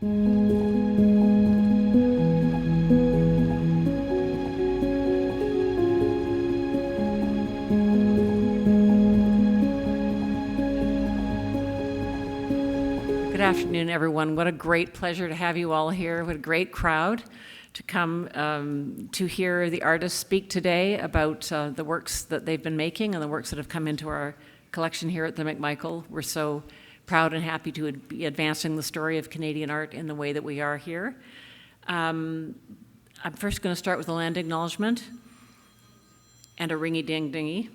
Good afternoon, everyone. What a great pleasure to have you all here. What a great crowd to come to hear the artists speak today about the works that they've been making and the works that have come into our collection here at the McMichael. We're so proud and happy to be advancing the story of Canadian art in the way that we are here. I'm first going to start with a land acknowledgement and a ringy-ding-dingy.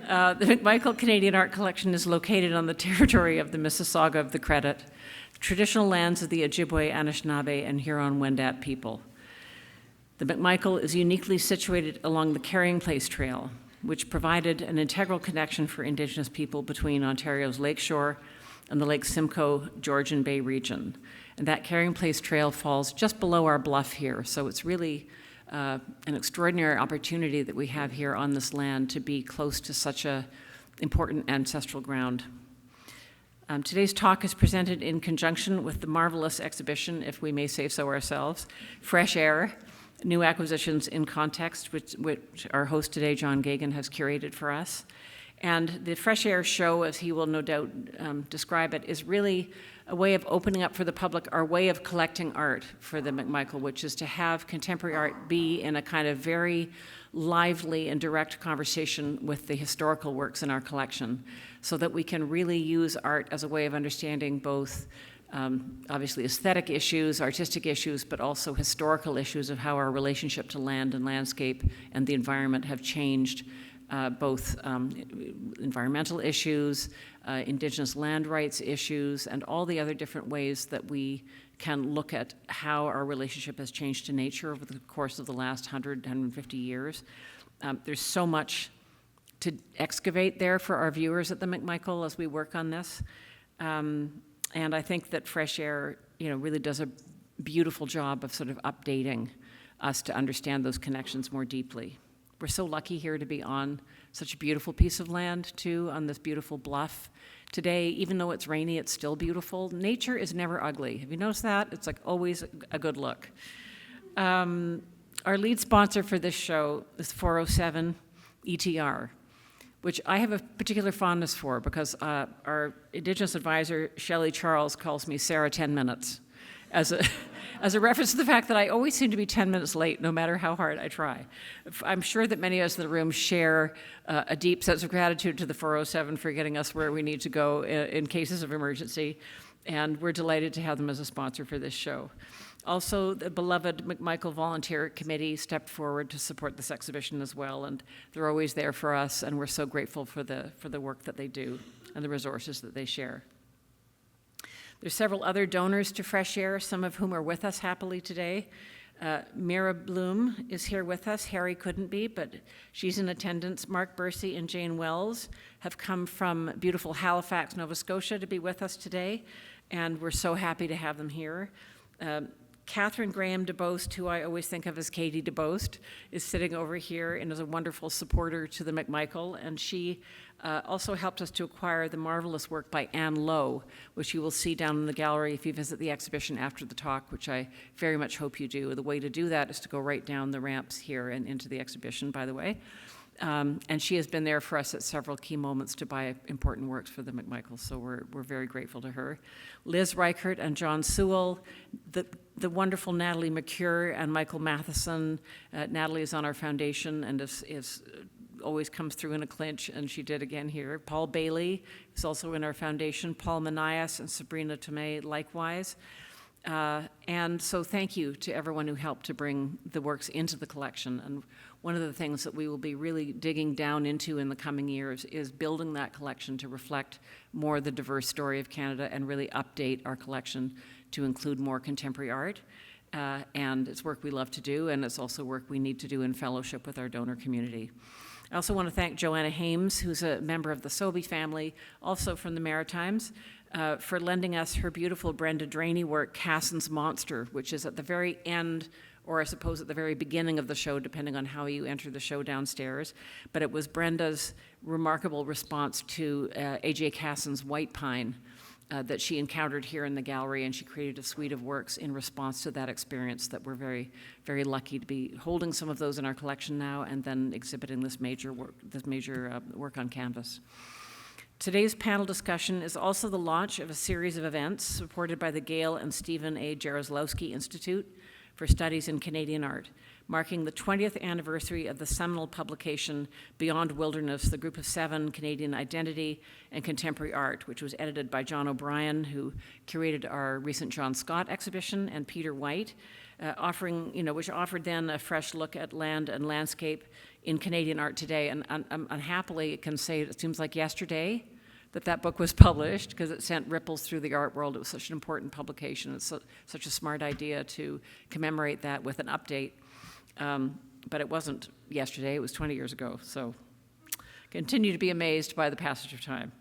The McMichael Canadian Art Collection is located on the territory of the Mississauga of the Credit, traditional lands of the Ojibwe, Anishinaabe, and Huron-Wendat people. The McMichael is uniquely situated along the Carrying Place Trail, which provided an integral connection for Indigenous people between Ontario's Lakeshore and the Lake Simcoe Georgian Bay region. And that Carrying Place Trail falls just below our bluff here, so it's really an extraordinary opportunity that we have here on this land to be close to such an important ancestral ground. Today's talk is presented in conjunction with the marvelous exhibition, if we may say so ourselves, Fresh Air, New Acquisitions in Context, which our host today, John Geoghegan, has curated for us. And the Fresh Air show, as he will no doubt describe it, is really a way of opening up for the public our way of collecting art for the McMichael, which is to have contemporary art be in a kind of very lively and direct conversation with the historical works in our collection, so that we can really use art as a way of understanding both obviously aesthetic issues, artistic issues, but also historical issues of how our relationship to land and landscape and the environment have changed, both environmental issues, Indigenous land rights issues, and all the other different ways that we can look at how our relationship has changed to nature over the course of the last 100, 150 years. There's so much to excavate there for our viewers at the McMichael as we work on this. And I think that Fresh Air, really does a beautiful job of sort of updating us to understand those connections more deeply. We're so lucky here to be on such a beautiful piece of land, too, on this beautiful bluff. Today, even though it's rainy, it's still beautiful. Nature is never ugly. Have you noticed that? It's like always a good look. Our lead sponsor for this show is 407 ETR, which I have a particular fondness for because our Indigenous advisor, Shelley Charles, calls me Sarah 10 Minutes as a reference to the fact that I always seem to be 10 minutes late, no matter how hard I try. I'm sure that many of us in the room share a deep sense of gratitude to the 407 for getting us where we need to go in cases of emergency, and we're delighted to have them as a sponsor for this show. Also, the beloved McMichael Volunteer Committee stepped forward to support this exhibition as well, and they're always there for us, and we're so grateful for the work that they do and the resources that they share. There's several other donors to Fresh Air, some of whom are with us happily today. Mira Bloom is here with us. Harry couldn't be, but she's in attendance. Mark Bursey and Jane Wells have come from beautiful Halifax, Nova Scotia to be with us today, and we're so happy to have them here. Catherine Graham DeBost, who I always think of as Katie DeBost, is sitting over here and is a wonderful supporter to the McMichael, and she also helped us to acquire the marvelous work by Anne Lowe, which you will see down in the gallery if you visit the exhibition after the talk, which I very much hope you do. The way to do that is to go right down the ramps here and into the exhibition, by the way. And she has been there for us at several key moments to buy important works for the McMichael, so we're very grateful to her. Liz Reichert and John Sewell, the wonderful Natalie McCure and Michael Matheson. Natalie is on our foundation and is always comes through in a clinch, and she did again here. Paul Bailey is also in our foundation. Paul Manias and Sabrina Tomei likewise. And so thank you to everyone who helped to bring the works into the collection. And one of the things that we will be really digging down into in the coming years is building that collection to reflect more the diverse story of Canada and really update our collection to include more contemporary art. And it's work we love to do, and it's also work we need to do in fellowship with our donor community. I also want to thank Joanna Hames, who's a member of the Sobey family, also from the Maritimes, for lending us her beautiful Brenda Draney work, Cassin's Monster, which is at the very end, or I suppose at the very beginning of the show, depending on how you enter the show downstairs. But it was Brenda's remarkable response to A.J. Cassin's White Pine, that she encountered here in the gallery, and she created a suite of works in response to that experience that we're very, very lucky to be holding some of those in our collection now and then exhibiting this major work on canvas. Today's panel discussion is also the launch of a series of events supported by the Gail and Stephen A. Jarislowsky Institute for Studies in Canadian Art, marking the 20th anniversary of the seminal publication Beyond Wilderness, the Group of Seven Canadian Identity and Contemporary Art, which was edited by John O'Brien, who curated our recent John Scott exhibition, and Peter White, which offered then a fresh look at land and landscape in Canadian art today. And unhappily, it can say it seems like yesterday that book was published, because it sent ripples through the art world. It was such an important publication. It's such a smart idea to commemorate that with an update. But it wasn't yesterday, it was 20 years ago. So continue to be amazed by the passage of time.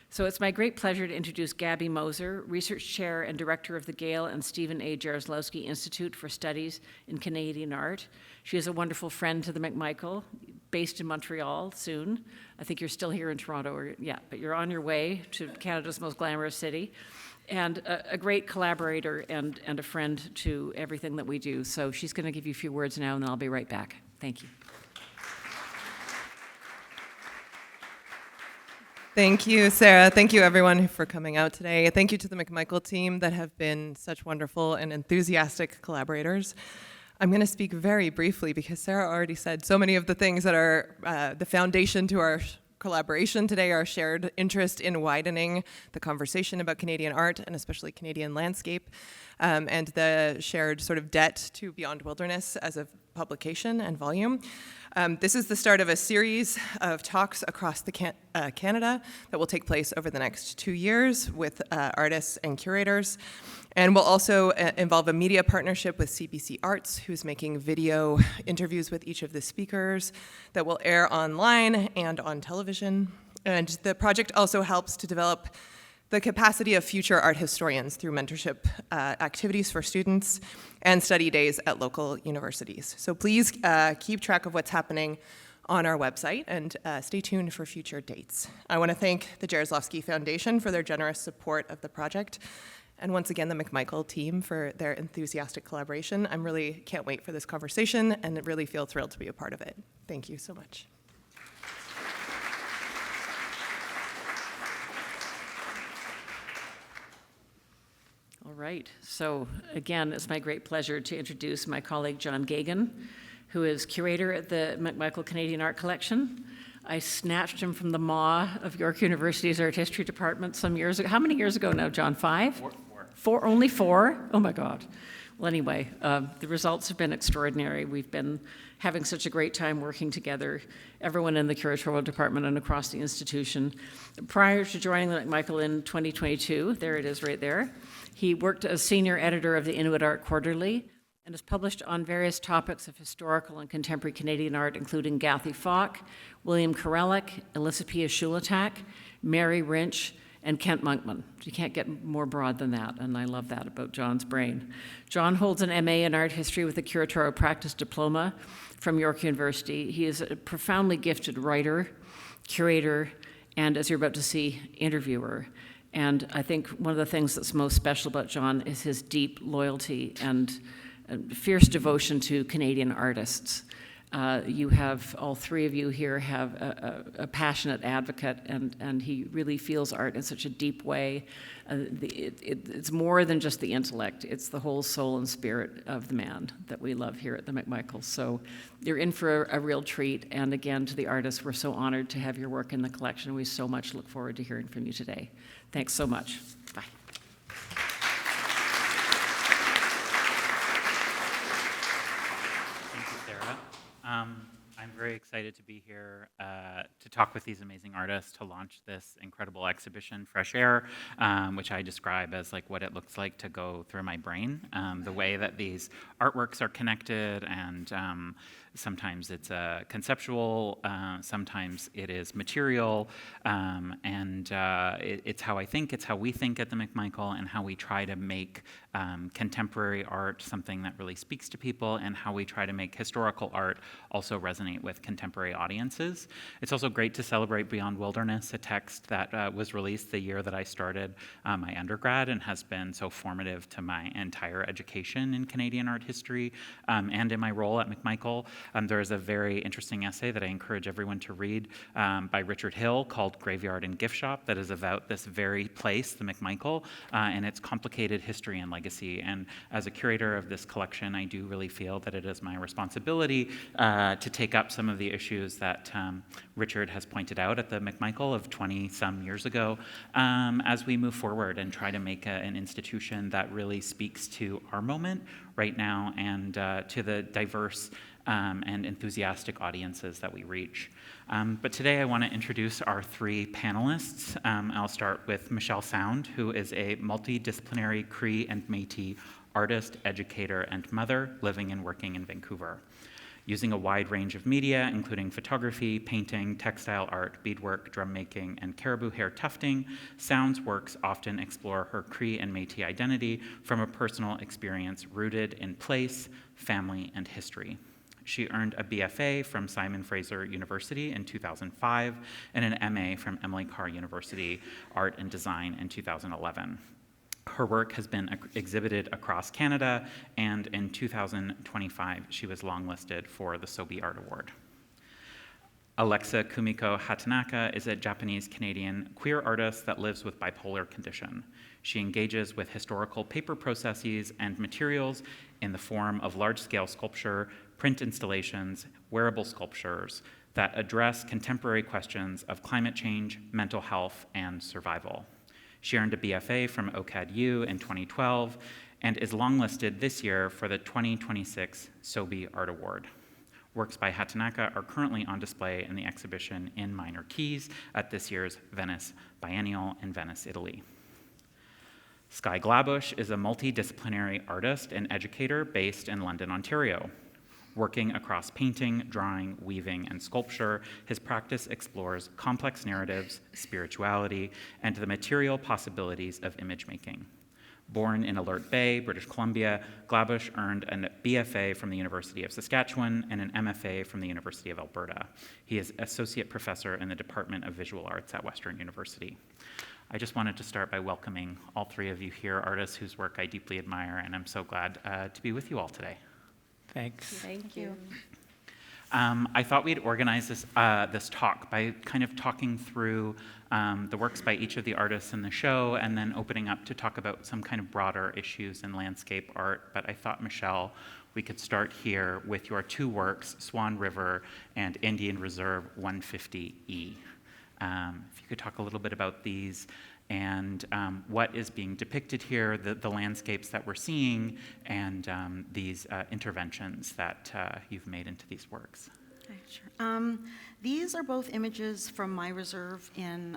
So it's my great pleasure to introduce Gabby Moser, Research Chair and Director of the Gail and Stephen A. Jarislowsky Institute for Studies in Canadian Art. She is a wonderful friend to the McMichael, based in Montreal soon. I think you're still here in Toronto, but you're on your way to Canada's most glamorous city. And a great collaborator and a friend to everything that we do. So she's going to give you a few words now, and then I'll be right back. Thank you. Thank you, Sarah. Thank you, everyone, for coming out today. Thank you to the McMichael team that have been such wonderful and enthusiastic collaborators. I'm going to speak very briefly because Sarah already said so many of the things that are the foundation to our collaboration today, our shared interest in widening the conversation about Canadian art and especially Canadian landscape, and the shared sort of debt to Beyond Wilderness as a publication and volume. This is the start of a series of talks across Canada that will take place over the next 2 years with artists and curators. And will also involve a media partnership with CBC Arts, who's making video interviews with each of the speakers that will air online and on television. And the project also helps to develop the capacity of future art historians through mentorship activities for students and study days at local universities. So please keep track of what's happening on our website and stay tuned for future dates. I want to thank the Jarislowsky Foundation for their generous support of the project. And once again, the McMichael team for their enthusiastic collaboration. I'm really can't wait for this conversation and really feel thrilled to be a part of it. Thank you so much. All right, so again, it's my great pleasure to introduce my colleague John Geoghegan, who is curator at the McMichael Canadian Art Collection. I snatched him from the maw of York University's Art History Department some years ago. How many years ago now, John? 5? Four, only 4? Oh my God. Well, anyway, the results have been extraordinary. We've been having such a great time working together, everyone in the curatorial department and across the institution. Prior to joining the McMichael in 2022, there it is right there, he worked as senior editor of the Inuit Art Quarterly and has published on various topics of historical and contemporary Canadian art, including Gathy Falk, William Karelic, Elizabeth Schuletak, Mary Rinch, and Kent Monkman. You can't get more broad than that, and I love that about John's brain. John holds an MA in art history with a curatorial practice diploma from York University. He is a profoundly gifted writer, curator, and, as you're about to see, interviewer. And I think one of the things that's most special about John is his deep loyalty and fierce devotion to Canadian artists. You have, all three of you here have a passionate advocate, and he really feels art in such a deep way. It's more than just the intellect, it's the whole soul and spirit of the man that we love here at the McMichael. So you're in for a real treat, and again, to the artists, we're so honored to have your work in the collection. We so much look forward to hearing from you today. Thanks so much. Bye. I'm very excited to be here to talk with these amazing artists to launch this incredible exhibition, Fresh Air, which I describe as like what it looks like to go through my brain, the way that these artworks are connected, and sometimes it's conceptual, sometimes it is material, and it's how I think, it's how we think at the McMichael, and how we try to make contemporary art something that really speaks to people, and how we try to make historical art also resonate with contemporary audiences. It's also great to celebrate Beyond Wilderness, a text that was released the year that I started my undergrad and has been so formative to my entire education in Canadian art history and in my role at McMichael. There is a very interesting essay that I encourage everyone to read by Richard Hill called Graveyard and Gift Shop that is about this very place, the McMichael, and its complicated history and legacy. And as a curator of this collection, I do really feel that it is my responsibility to take up some of the issues that Richard has pointed out at the McMichael of 20-some years ago as we move forward and try to make an institution that really speaks to our moment right now and to the diverse and enthusiastic audiences that we reach. But today I want to introduce our three panelists. I'll start with Michelle Sound, who is a multidisciplinary Cree and Métis artist, educator, and mother living and working in Vancouver. Using a wide range of media, including photography, painting, textile art, beadwork, drum making, and caribou hair tufting, Sound's works often explore her Cree and Métis identity from a personal experience rooted in place, family, and history. She earned a BFA from Simon Fraser University in 2005 and an MA from Emily Carr University, Art and Design in 2011. Her work has been exhibited across Canada, and in 2025, she was longlisted for the 𝘊𝘰𝘯𝘵 Art Award. Alexa Kumiko Hatanaka is a Japanese-Canadian queer artist that lives with bipolar condition. She engages with historical paper processes and materials in the form of large-scale sculpture, print installations, wearable sculptures that address contemporary questions of climate change, mental health, and survival. She earned a BFA from OCAD-U in 2012 and is longlisted this year for the 2026 𝘊𝘰𝘯𝘵 Art Award. Works by Hatanaka are currently on display in the exhibition in Minor Keys at this year's Venice Biennial in Venice, Italy. Sky Glabush is a multidisciplinary artist and educator based in London, Ontario. Working across painting, drawing, weaving, and sculpture, his practice explores complex narratives, spirituality, and the material possibilities of image making. Born in Alert Bay, British Columbia, Glabush earned a BFA from the University of Saskatchewan and an MFA from the University of Alberta. He is associate professor in the Department of Visual Arts at Western University. I just wanted to start by welcoming all three of you here, artists whose work I deeply admire, and I'm so glad to be with you all today. Thanks. Thank you. I thought we'd organize this talk by kind of talking through the works by each of the artists in the show and then opening up to talk about some kind of broader issues in landscape art. But I thought, Michelle, we could start here with your two works, Swan River and Indian Reserve 150E. If you could talk a little bit about these and what is being depicted here, the landscapes that we're seeing, and these interventions that you've made into these works. Okay, sure. These are both images from my reserve in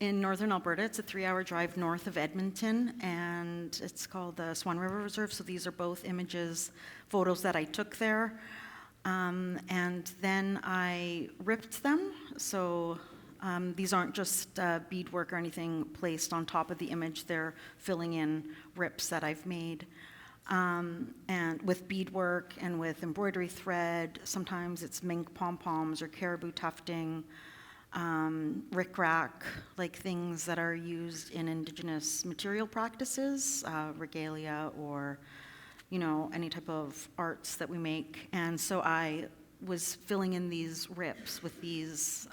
northern Alberta. It's a 3-hour drive north of Edmonton, and it's called the Swan River Reserve. So these are both images, photos that I took there. And then I ripped them. So these aren't just beadwork or anything placed on top of the image. They're filling in rips that I've made. And with beadwork and with embroidery thread, sometimes it's mink pom-poms or caribou tufting, rickrack, like things that are used in Indigenous material practices, regalia or, you know, any type of arts that we make. And so I was filling in these rips with these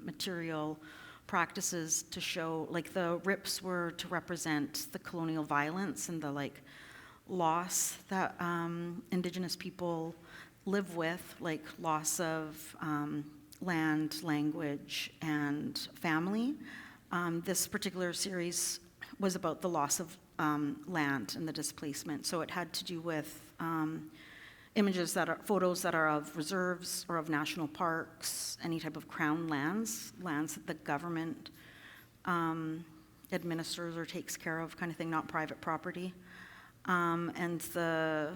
material practices to show, like the rips were to represent the colonial violence and the like loss that Indigenous people live with, like loss of land, language, and family. This particular series was about the loss of land and the displacement. So it had to do with images that are, photos that are of reserves or of national parks, any type of crown lands, lands that the government administers or takes care of, kind of thing, not private property. And the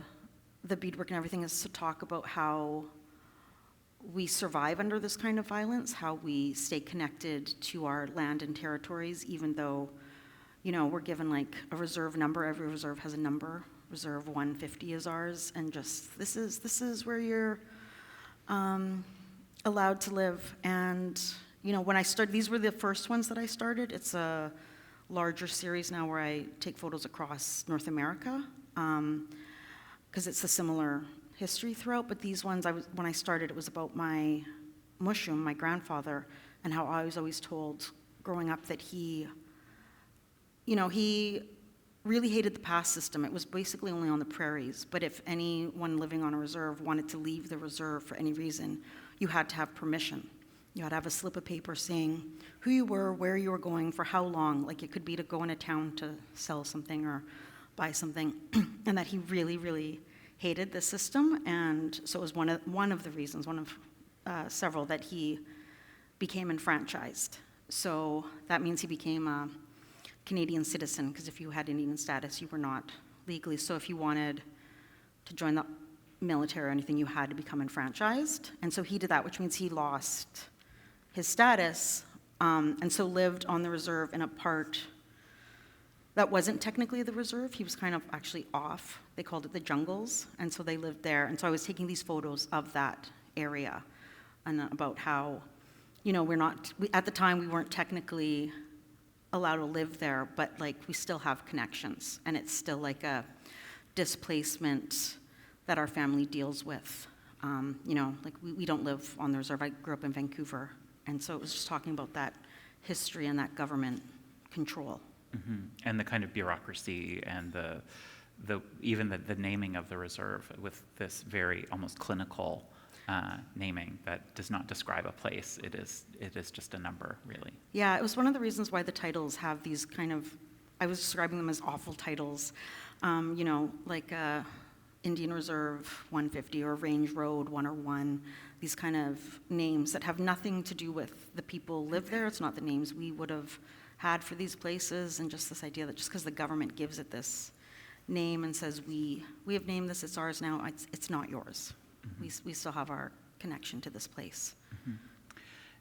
beadwork and everything is to talk about how we survive under this kind of violence, how we stay connected to our land and territories, even though, you know, we're given like a reserve number. Every reserve has a number. Reserve 150 is ours, and just this is where your allowed to live. And, you know, when I started, these were the first ones that I started. It's a larger series now where I take photos across North America, because it's a similar history throughout. But these ones, when I started, it was about my mushroom, my grandfather, and how I was always told growing up that he, you know, he really hated the pass system. It was basically only on the prairies, but if anyone living on a reserve wanted to leave the reserve for any reason, you had to have permission. You had to have a slip of paper saying who you were, where you were going, for how long. Like, it could be to go in a town to sell something or buy something, and that he really, really hated the system. And so it was one of the reasons, one of several, that he became enfranchised. So that means he became a Canadian citizen, because if you had Indian status, you were not legally. So if you wanted to join the military or anything, you had to become enfranchised. And so he did that, which means he lost his status, and so lived on the reserve in a part that wasn't technically the reserve. He was kind of actually off. They called it the jungles, and so they lived there. And so I was taking these photos of that area and about how, you know, at the time we weren't technically allowed to live there, but like we still have connections, and it's still like a displacement that our family deals with. You know, like we don't live on the reserve. I grew up in Vancouver, and so it was just talking about that history and that government control. Mm-hmm. And the kind of bureaucracy and even the naming of the reserve with this very almost clinical naming that does not describe a place. It is just a number, really. Yeah, it was one of the reasons why the titles have these kind of, I was describing them as awful titles, you know, like Indian Reserve 150 or Range Road 101, these kind of names that have nothing to do with the people who live there. It's not the names we would have had for these places, and just this idea that just because the government gives it this name and says we have named this, it's ours now, it's not yours. Mm-hmm. We still have our connection to this place. Mm-hmm.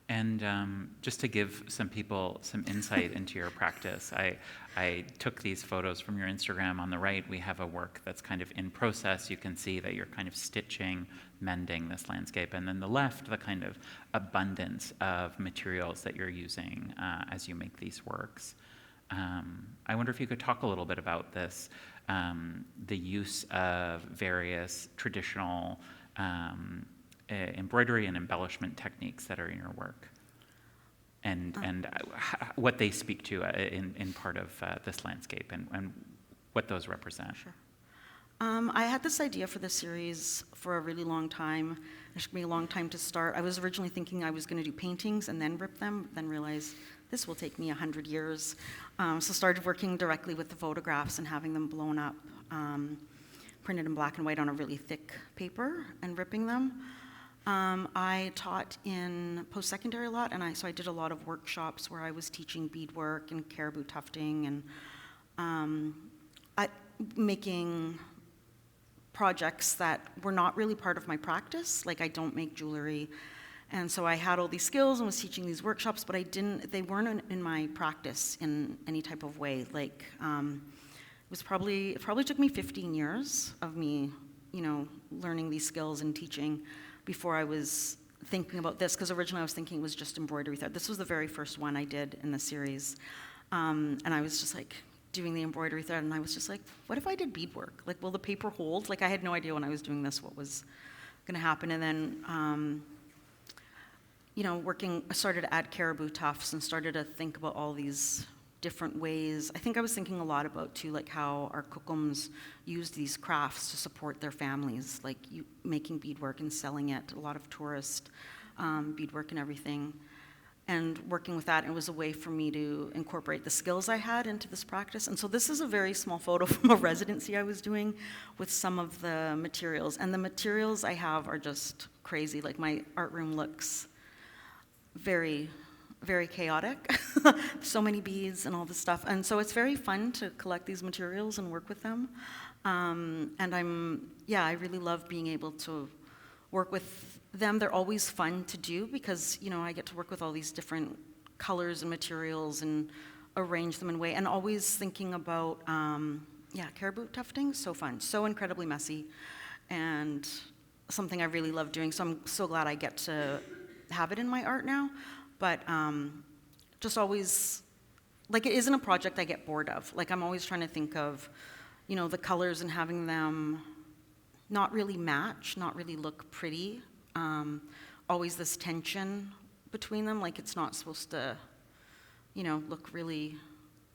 And just to give some people some insight into your practice, I took these photos from your Instagram. On the right, we have a work that's kind of in process. You can see that you're kind of stitching, mending this landscape. And then the left, the kind of abundance of materials that you're using as you make these works. I wonder if you could talk a little bit about this, the use of various traditional embroidery and embellishment techniques that are in your work, and what they speak to in part of this landscape, and what those represent. Sure. I had this idea for this series for a really long time. It took me a long time to start. I was originally thinking I was going to do paintings and then rip them, then realized this will take me 100 years. So started working directly with the photographs and having them blown up, printed in black and white on a really thick paper, and ripping them. I taught in post-secondary a lot, and so I did a lot of workshops where I was teaching beadwork and caribou tufting and making projects that were not really part of my practice. Like, I don't make jewelry, and so I had all these skills and was teaching these workshops, but they weren't in my practice in any type of way. Like, it probably took me 15 years of me, you know, learning these skills and teaching before I was thinking about this, because originally I was thinking it was just embroidery thread. This was the very first one I did in the series, and I was just like doing the embroidery thread, and I was just like, what if I did beadwork? Like, will the paper hold? Like, I had no idea when I was doing this what was going to happen. And then, you know, I started to add caribou tufts and started to think about all these different ways. I think I was thinking a lot about, too, like how our kokums used these crafts to support their families, like making beadwork and selling it, a lot of tourist beadwork and everything. And working with that, it was a way for me to incorporate the skills I had into this practice. And so this is a very small photo from a residency I was doing with some of the materials. And the materials I have are just crazy. Like, my art room looks very, very chaotic. So many beads and all this stuff. And so it's very fun to collect these materials and work with them. And I really love being able to work with them. They're always fun to do because, you know, I get to work with all these different colors and materials and arrange them in a way, and always thinking about, caribou tufting, so fun, so incredibly messy, and something I really love doing, so I'm so glad I get to have it in my art now. But just always, like, it isn't a project I get bored of. Like, I'm always trying to think of, you know, the colors and having them not really match, not really look pretty. Always this tension between them, like it's not supposed to, you know, look really,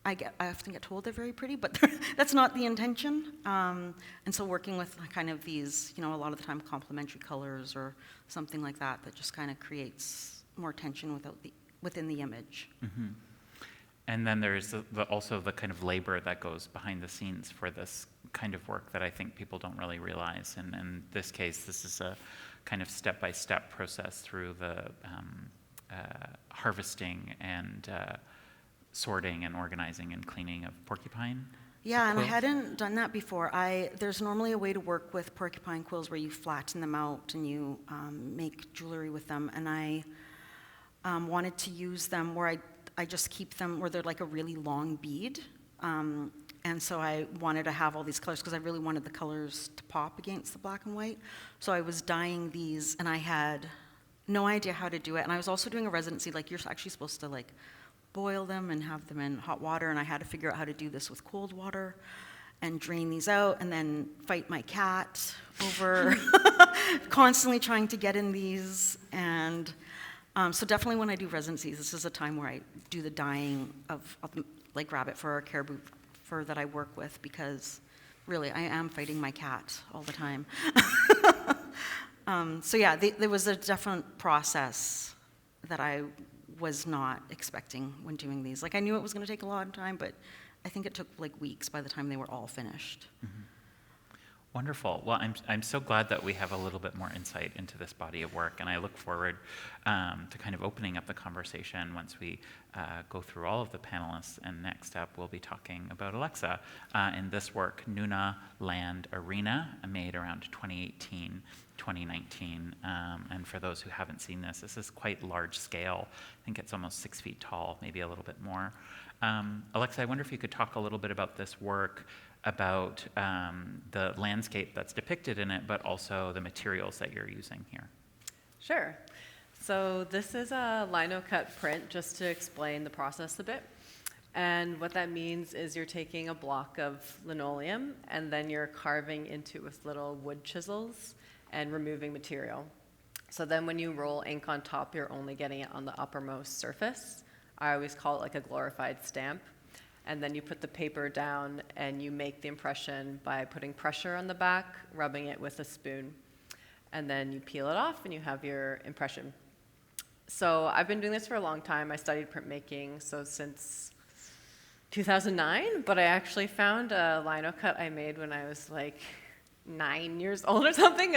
I often get told they're very pretty, but that's not the intention. And so working with kind of these, you know, a lot of the time complementary colors or something like that, that just kind of creates more tension within the image. Mm-hmm. And then there's also the kind of labor that goes behind the scenes for this kind of work that I think people don't really realize. And in this case, this is a kind of step-by-step process through the harvesting and sorting and organizing and cleaning of porcupine. Yeah, and I quills. hadn't done that before. There's normally a way to work with porcupine quills where you flatten them out and you make jewelry with them. And I wanted to use them where I just keep them where they're like a really long bead. And so I wanted to have all these colors because I really wanted the colors to pop against the black and white. So I was dyeing these and I had no idea how to do it. And I was also doing a residency, like you're actually supposed to like boil them and have them in hot water. And I had to figure out how to do this with cold water and drain these out and then fight my cat over constantly trying to get in these. And so definitely when I do residencies, this is a time where I do the dyeing of like rabbit fur or caribou fur that I work with, because really I am fighting my cat all the time. So yeah, there was a definite process that I was not expecting when doing these. Like I knew it was going to take a lot of time, but I think it took like weeks by the time they were all finished. Mm-hmm. Wonderful. Well, I'm so glad that we have a little bit more insight into this body of work, and I look forward to kind of opening up the conversation once we go through all of the panelists. And next up, we'll be talking about Alexa in this work, Nuna Land Arena, made around 2018, 2019. And for those who haven't seen this is quite large scale. I think it's almost 6 feet tall, maybe a little bit more. Alexa, I wonder if you could talk a little bit about this work, about the landscape that's depicted in it, but also the materials that you're using here. Sure. So this is a lino cut print, just to explain the process a bit. And what that means is you're taking a block of linoleum and then you're carving into it with little wood chisels and removing material. So then when you roll ink on top, you're only getting it on the uppermost surface. I always call it like a glorified stamp. And then you put the paper down and you make the impression by putting pressure on the back, rubbing it with a spoon. And then you peel it off and you have your impression. So I've been doing this for a long time. I studied printmaking, so since 2009, but I actually found a lino cut I made when I was like 9 years old or something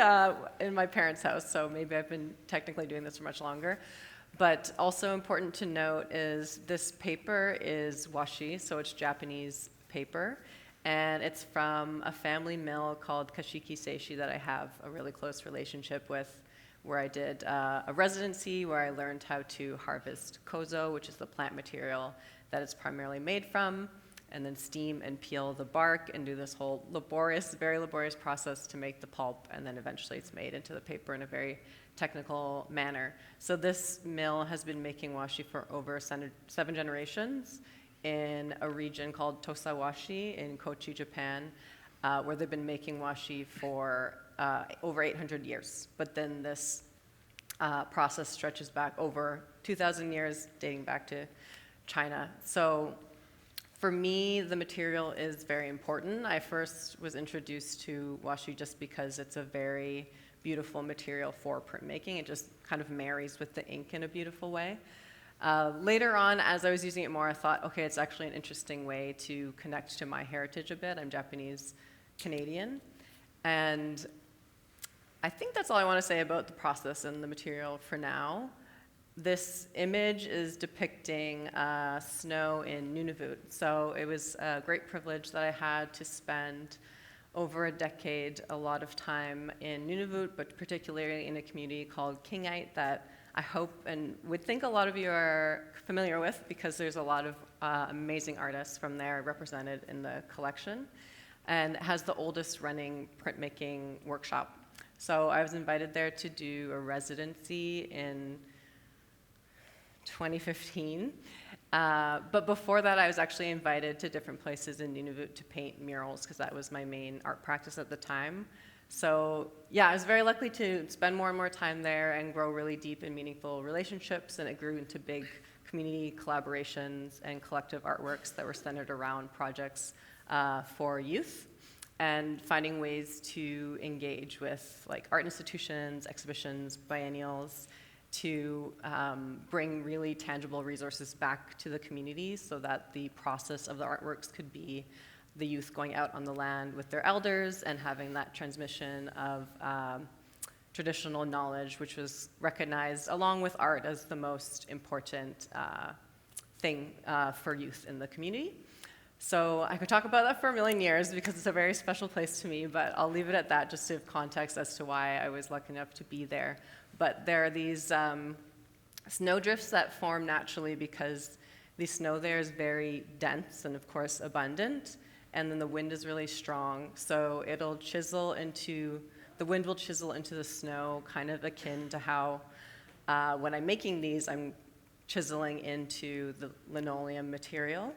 in my parents' house, so maybe I've been technically doing this for much longer. But also important to note is this paper is washi, so it's Japanese paper, and it's from a family mill called Kashiki Seishi that I have a really close relationship with, where I did a residency where I learned how to harvest kozo, which is the plant material that it's primarily made from, and then steam and peel the bark and do this whole laborious, very laborious process to make the pulp, and then eventually it's made into the paper in a very technical manner. So this mill has been making washi for over 7 generations in a region called Tosawashi in Kochi, Japan, where they've been making washi for over 800 years. But then this process stretches back over 2,000 years, dating back to China. So for me, the material is very important. I first was introduced to washi just because it's a very beautiful material for printmaking. It just kind of marries with the ink in a beautiful way. Later on, as I was using it more, I thought, okay, it's actually an interesting way to connect to my heritage a bit. I'm Japanese Canadian. And I think that's all I want to say about the process and the material for now. This image is depicting snow in Nunavut. So it was a great privilege that I had to spend over a decade, a lot of time in Nunavut, but particularly in a community called Kingite that I hope and would think a lot of you are familiar with, because there's a lot of amazing artists from there represented in the collection, and has the oldest running printmaking workshop. So I was invited there to do a residency in 2015. But before that, I was actually invited to different places in Nunavut to paint murals because that was my main art practice at the time. So yeah, I was very lucky to spend more and more time there and grow really deep and meaningful relationships, and it grew into big community collaborations and collective artworks that were centered around projects for youth and finding ways to engage with like art institutions, exhibitions, biennials, to bring really tangible resources back to the community so that the process of the artworks could be the youth going out on the land with their elders and having that transmission of traditional knowledge, which was recognized along with art as the most important thing for youth in the community. So I could talk about that for a million years because it's a very special place to me, but I'll leave it at that just to have context as to why I was lucky enough to be there. But there are these snowdrifts that form naturally because the snow there is very dense and, of course, abundant, and then the wind is really strong. So it'll chisel into, the wind will chisel into the snow, kind of akin to how when I'm making these, I'm chiseling into the linoleum material.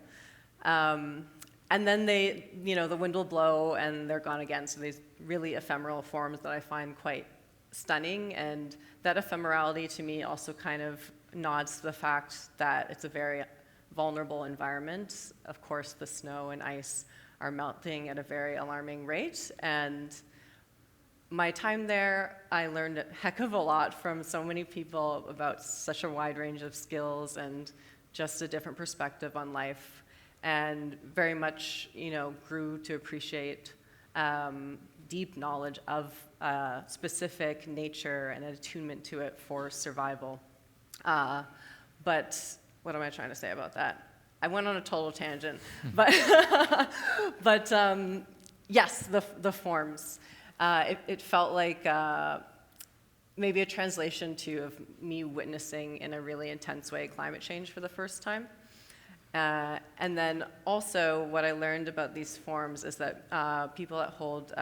And then they, the wind will blow and they're gone again. So these really ephemeral forms that I find quite stunning. And that ephemerality to me also kind of nods to the fact that it's a very vulnerable environment. Of course, the snow and ice are melting at a very alarming rate. And my time there, I learned a heck of a lot from so many people about such a wide range of skills and just a different perspective on life. And very much, grew to appreciate deep knowledge of specific nature and an attunement to it for survival. But what am I trying to say about that? I went on a total tangent, but yes, the forms. It felt like maybe a translation too of me witnessing in a really intense way climate change for the first time. And then also what I learned about these forms is that people that hold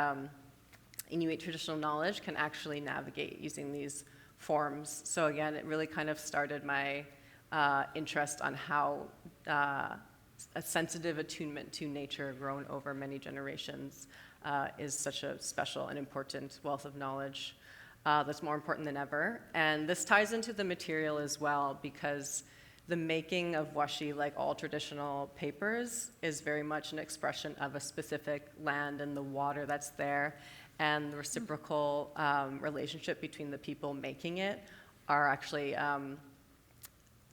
Inuit traditional knowledge can actually navigate using these forms. So again, it really kind of started my interest on how a sensitive attunement to nature grown over many generations is such a special and important wealth of knowledge that's more important than ever. And this ties into the material as well because the making of washi, like all traditional papers, is very much an expression of a specific land and the water that's there, and the reciprocal relationship between the people making it are actually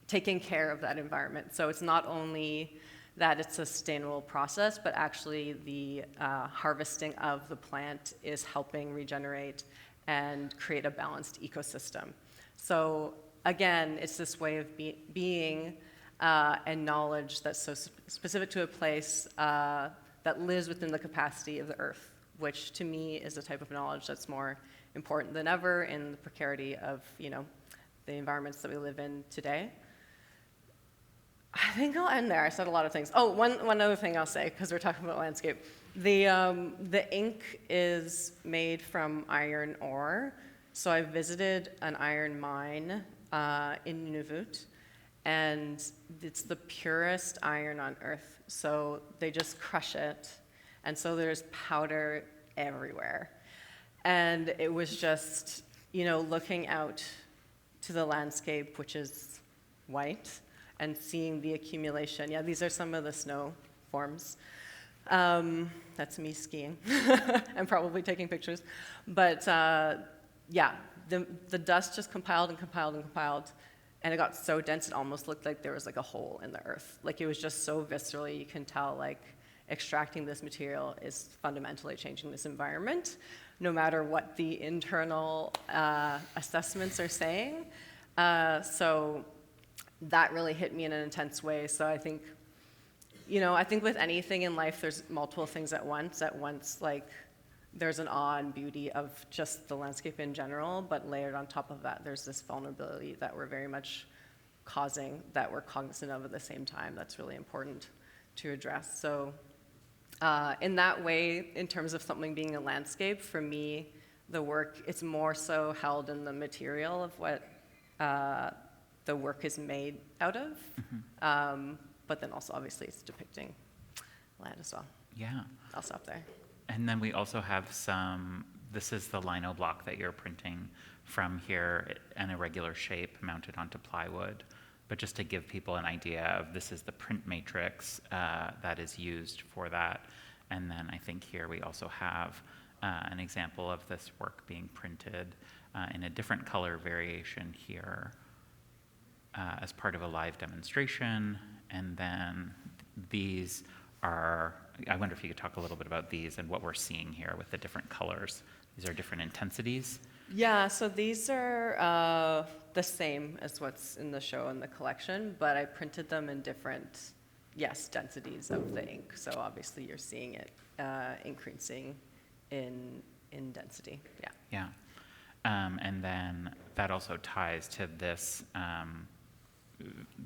taking care of that environment. So it's not only that it's a sustainable process, but actually the harvesting of the plant is helping regenerate and create a balanced ecosystem. So again, it's this way of being and knowledge that's so specific to a place that lives within the capacity of the earth, which to me is a type of knowledge that's more important than ever in the precarity of the environments that we live in today. I think I'll end there. I said a lot of things. Oh, one other thing I'll say, because we're talking about landscape. The ink is made from iron ore. So I visited an iron mine in Nunavut, and it's the purest iron on earth. So they just crush it, and so there's powder everywhere. And it was just, looking out to the landscape, which is white, and seeing the accumulation. Yeah, these are some of the snow forms. That's me skiing and probably taking pictures. But yeah, the dust just compiled and compiled and compiled, and it got so dense it almost looked like there was like a hole in the earth. Like it was just so viscerally, you can tell like extracting this material is fundamentally changing this environment, no matter what the internal assessments are saying. So that really hit me in an intense way. So I think, I think with anything in life, there's multiple things at once. At once, like, there's an awe and beauty of just the landscape in general, but layered on top of that, there's this vulnerability that we're very much causing, that we're cognizant of at the same time. That's really important to address. So in that way, in terms of something being a landscape, for me, the work, it's more so held in the material of what the work is made out of, but then also obviously it's depicting land as well. Yeah. I'll stop there. And then we also have this is the lino block that you're printing from here in a regular shape mounted onto plywood. But just to give people an idea of, this is the print matrix that is used for that. And then I think here we also have an example of this work being printed in a different color variation here as part of a live demonstration. And then these are, I wonder if you could talk a little bit about these and what we're seeing here with the different colors. These are different intensities. Yeah, so these are the same as what's in the show and the collection, but I printed them in different, densities of the ink. So obviously you're seeing it increasing in density, Yeah. And then that also ties to this,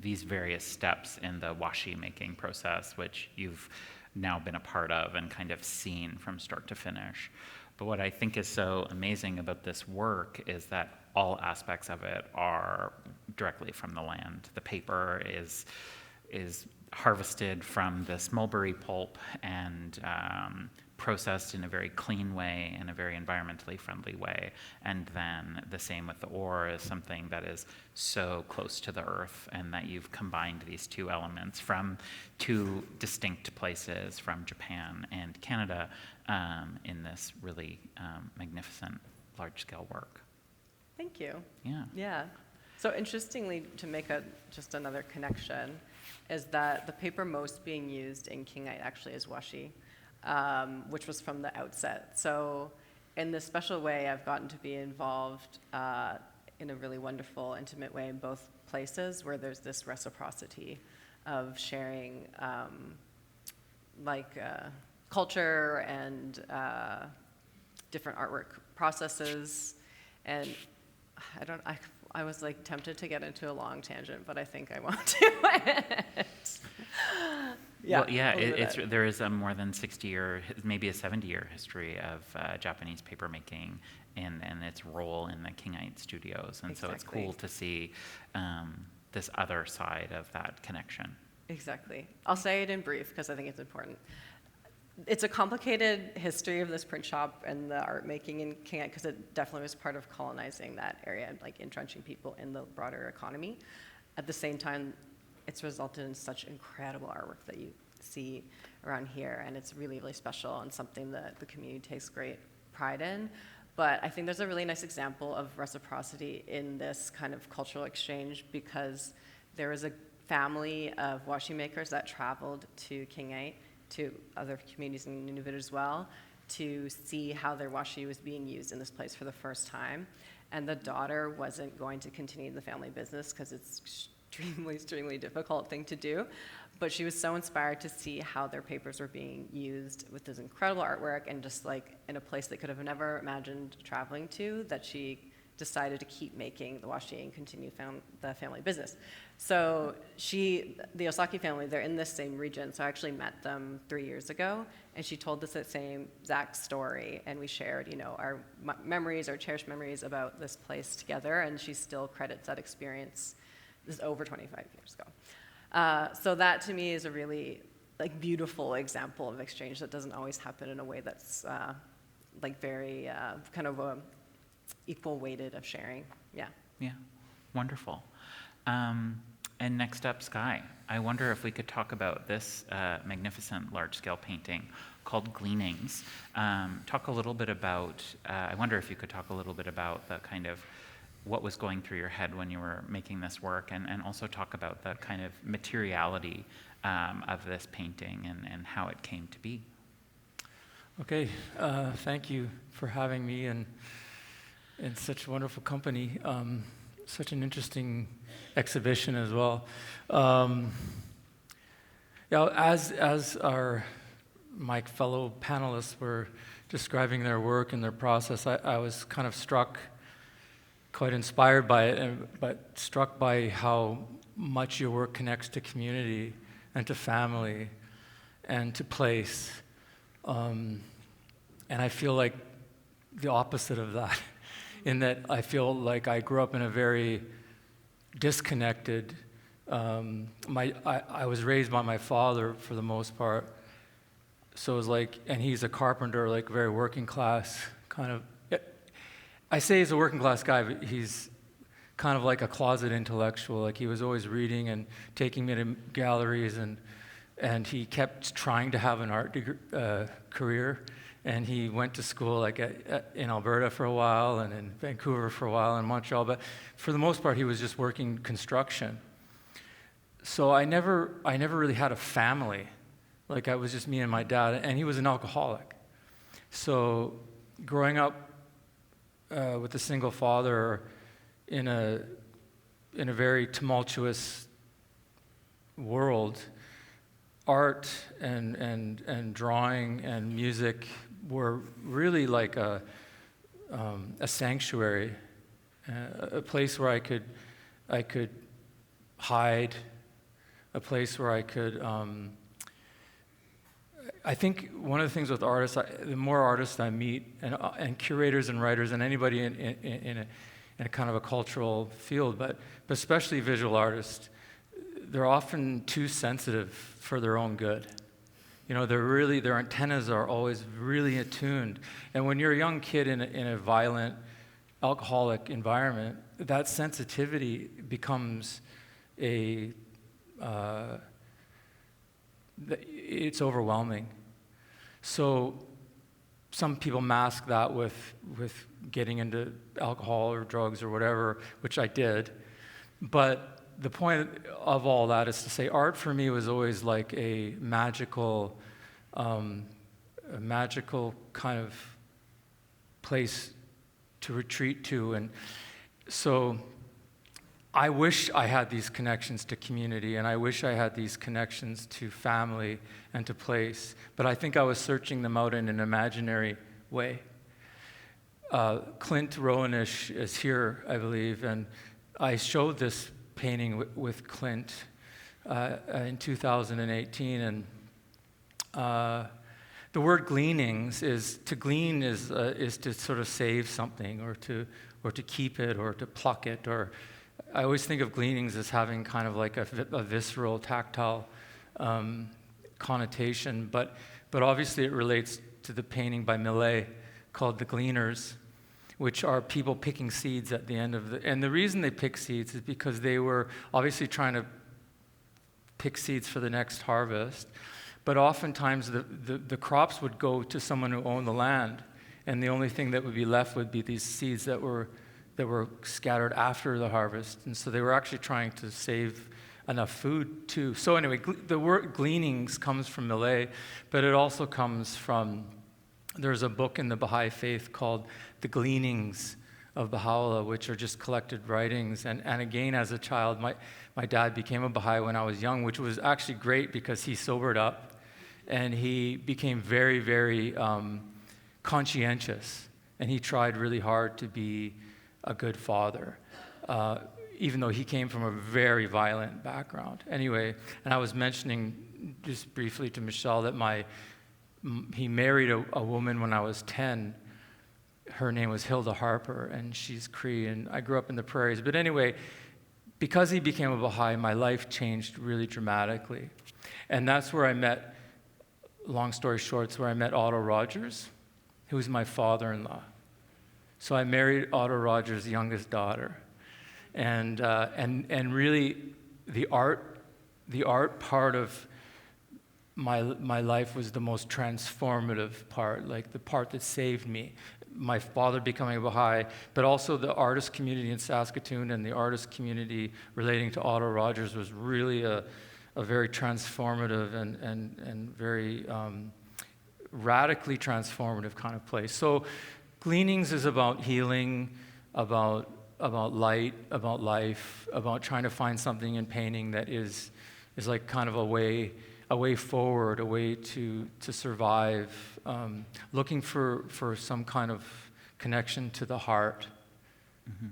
these various steps in the washi making process, which you've now been a part of and kind of seen from start to finish. But what I think is so amazing about this work is that all aspects of it are directly from the land. The paper is harvested from this mulberry pulp and processed in a very clean way, in a very environmentally friendly way. And then the same with the ore is something that is so close to the earth, and that you've combined these two elements from two distinct places, from Japan and Canada, in this really magnificent large-scale work. Thank you. Yeah. Yeah. So interestingly, to make just another connection, is that the paper most being used in Kingite actually is washi, which was from the outset. So in this special way, I've gotten to be involved in a really wonderful, intimate way in both places, where there's this reciprocity of sharing culture and different artwork processes. And I was like tempted to get into a long tangent, but I think I won't do it. There is a more than 60-year, maybe a 70-year history of Japanese paper making and its role in the Kingite studios. And so it's cool to see this other side of that connection. Exactly. I'll say it in brief because I think it's important. It's a complicated history of this print shop and the art making in Kingite, because it definitely was part of colonizing that area and like entrenching people in the broader economy. At the same time, it's resulted in such incredible artwork that you see around here, and it's really, really special and something that the community takes great pride in. But I think there's a really nice example of reciprocity in this kind of cultural exchange, because there was a family of washi makers that traveled to Kingite, to other communities in Nunavut as well, to see how their washi was being used in this place for the first time. And the daughter wasn't going to continue the family business because it's extremely, extremely difficult thing to do. But she was so inspired to see how their papers were being used with this incredible artwork, and just like in a place they could have never imagined traveling to, that she decided to keep making the washi and continue the family business. So the Osaki family, they're in this same region, so I actually met them 3 years ago, and she told us that same exact story, and we shared, our memories, our cherished memories about this place together, and she still credits that experience. This is over 25 years ago. So that to me is a really beautiful example of exchange that doesn't always happen in a way that's very kind of equal weighted of sharing. Yeah. Yeah, wonderful. And next up, Sky. I wonder if we could talk about this magnificent large-scale painting called Gleanings. Talk a little bit about, I wonder if you could talk a little bit about the kind of what was going through your head when you were making this work, and also talk about the kind of materiality of this painting and how it came to be. Okay, thank you for having me and in such wonderful company. Such an interesting exhibition as well. As my fellow panelists were describing their work and their process, I was kind of struck, quite inspired by it, but struck by how much your work connects to community and to family and to place. And I feel like the opposite of that, in that I feel like I grew up in a very disconnected. I was raised by my father for the most part, so it was like, and he's a carpenter, like very working class kind of. I say he's a working class guy, but he's kind of like a closet intellectual. Like he was always reading and taking me to galleries, and he kept trying to have an art career. And he went to school like in Alberta for a while, and in Vancouver for a while, and Montreal. But for the most part, he was just working construction. So I never really had a family. Like I was just me and my dad, and he was an alcoholic. So growing up with a single father in a very tumultuous world, art and drawing and music were really like a sanctuary, a place where I could hide, a place where I could. I think one of the things with artists, the more artists I meet, and curators and writers and anybody in a kind of a cultural field, but especially visual artists, they're often too sensitive for their own good. You know, their antennas are always really attuned. And when you're a young kid in a violent, alcoholic environment, that sensitivity becomes it's overwhelming. So some people mask that with getting into alcohol or drugs or whatever, which I did. But the point of all that is to say art for me was always like a magical kind of place to retreat to. And so I wish I had these connections to community, and I wish I had these connections to family and to place, but I think I was searching them out in an imaginary way. 𝘊𝘰𝘯𝘵 is here, I believe, and I showed this painting with Clint in 2018, and the word gleanings is to glean is to sort of save something or to keep it or to pluck it, or I always think of gleanings as having kind of like a visceral, tactile connotation, but obviously it relates to the painting by Millet called The Gleaners, which are people picking seeds at the end of the... And the reason they pick seeds is because they were obviously trying to pick seeds for the next harvest, but oftentimes the crops would go to someone who owned the land, and the only thing that would be left would be these seeds that were scattered after the harvest. And so they were actually trying to save enough food too. So anyway, the word gleanings comes from Millet, but it also comes from, there's a book in the Baha'i faith called The Gleanings of 𝘊𝘲𝘶, which are just collected writings. And again, as a child, my dad became a Baha'i when I was young, which was actually great because he sobered up and he became very, very conscientious. And he tried really hard to be a good father, even though he came from a very violent background. Anyway, and I was mentioning just briefly to Michelle that he married a woman when I was 10. Her name was Hilda Harper, and she's Cree, and I grew up in the prairies. But anyway, because he became a Baha'i, my life changed really dramatically. And that's where I met, long story short, it's where I met Otto Rogers, who was my father-in-law. So I married Otto Rogers' youngest daughter. And really, the art part of my life was the most transformative part, like the part that saved me. My father becoming a Baha'i, but also the artist community in Saskatoon and the artist community relating to Otto Rogers was really a very transformative and very radically transformative kind of place. So Gleanings is about healing, about light, about life, about trying to find something in painting that is like kind of a way forward, a way to survive, looking for some kind of connection to the heart. Mm-hmm.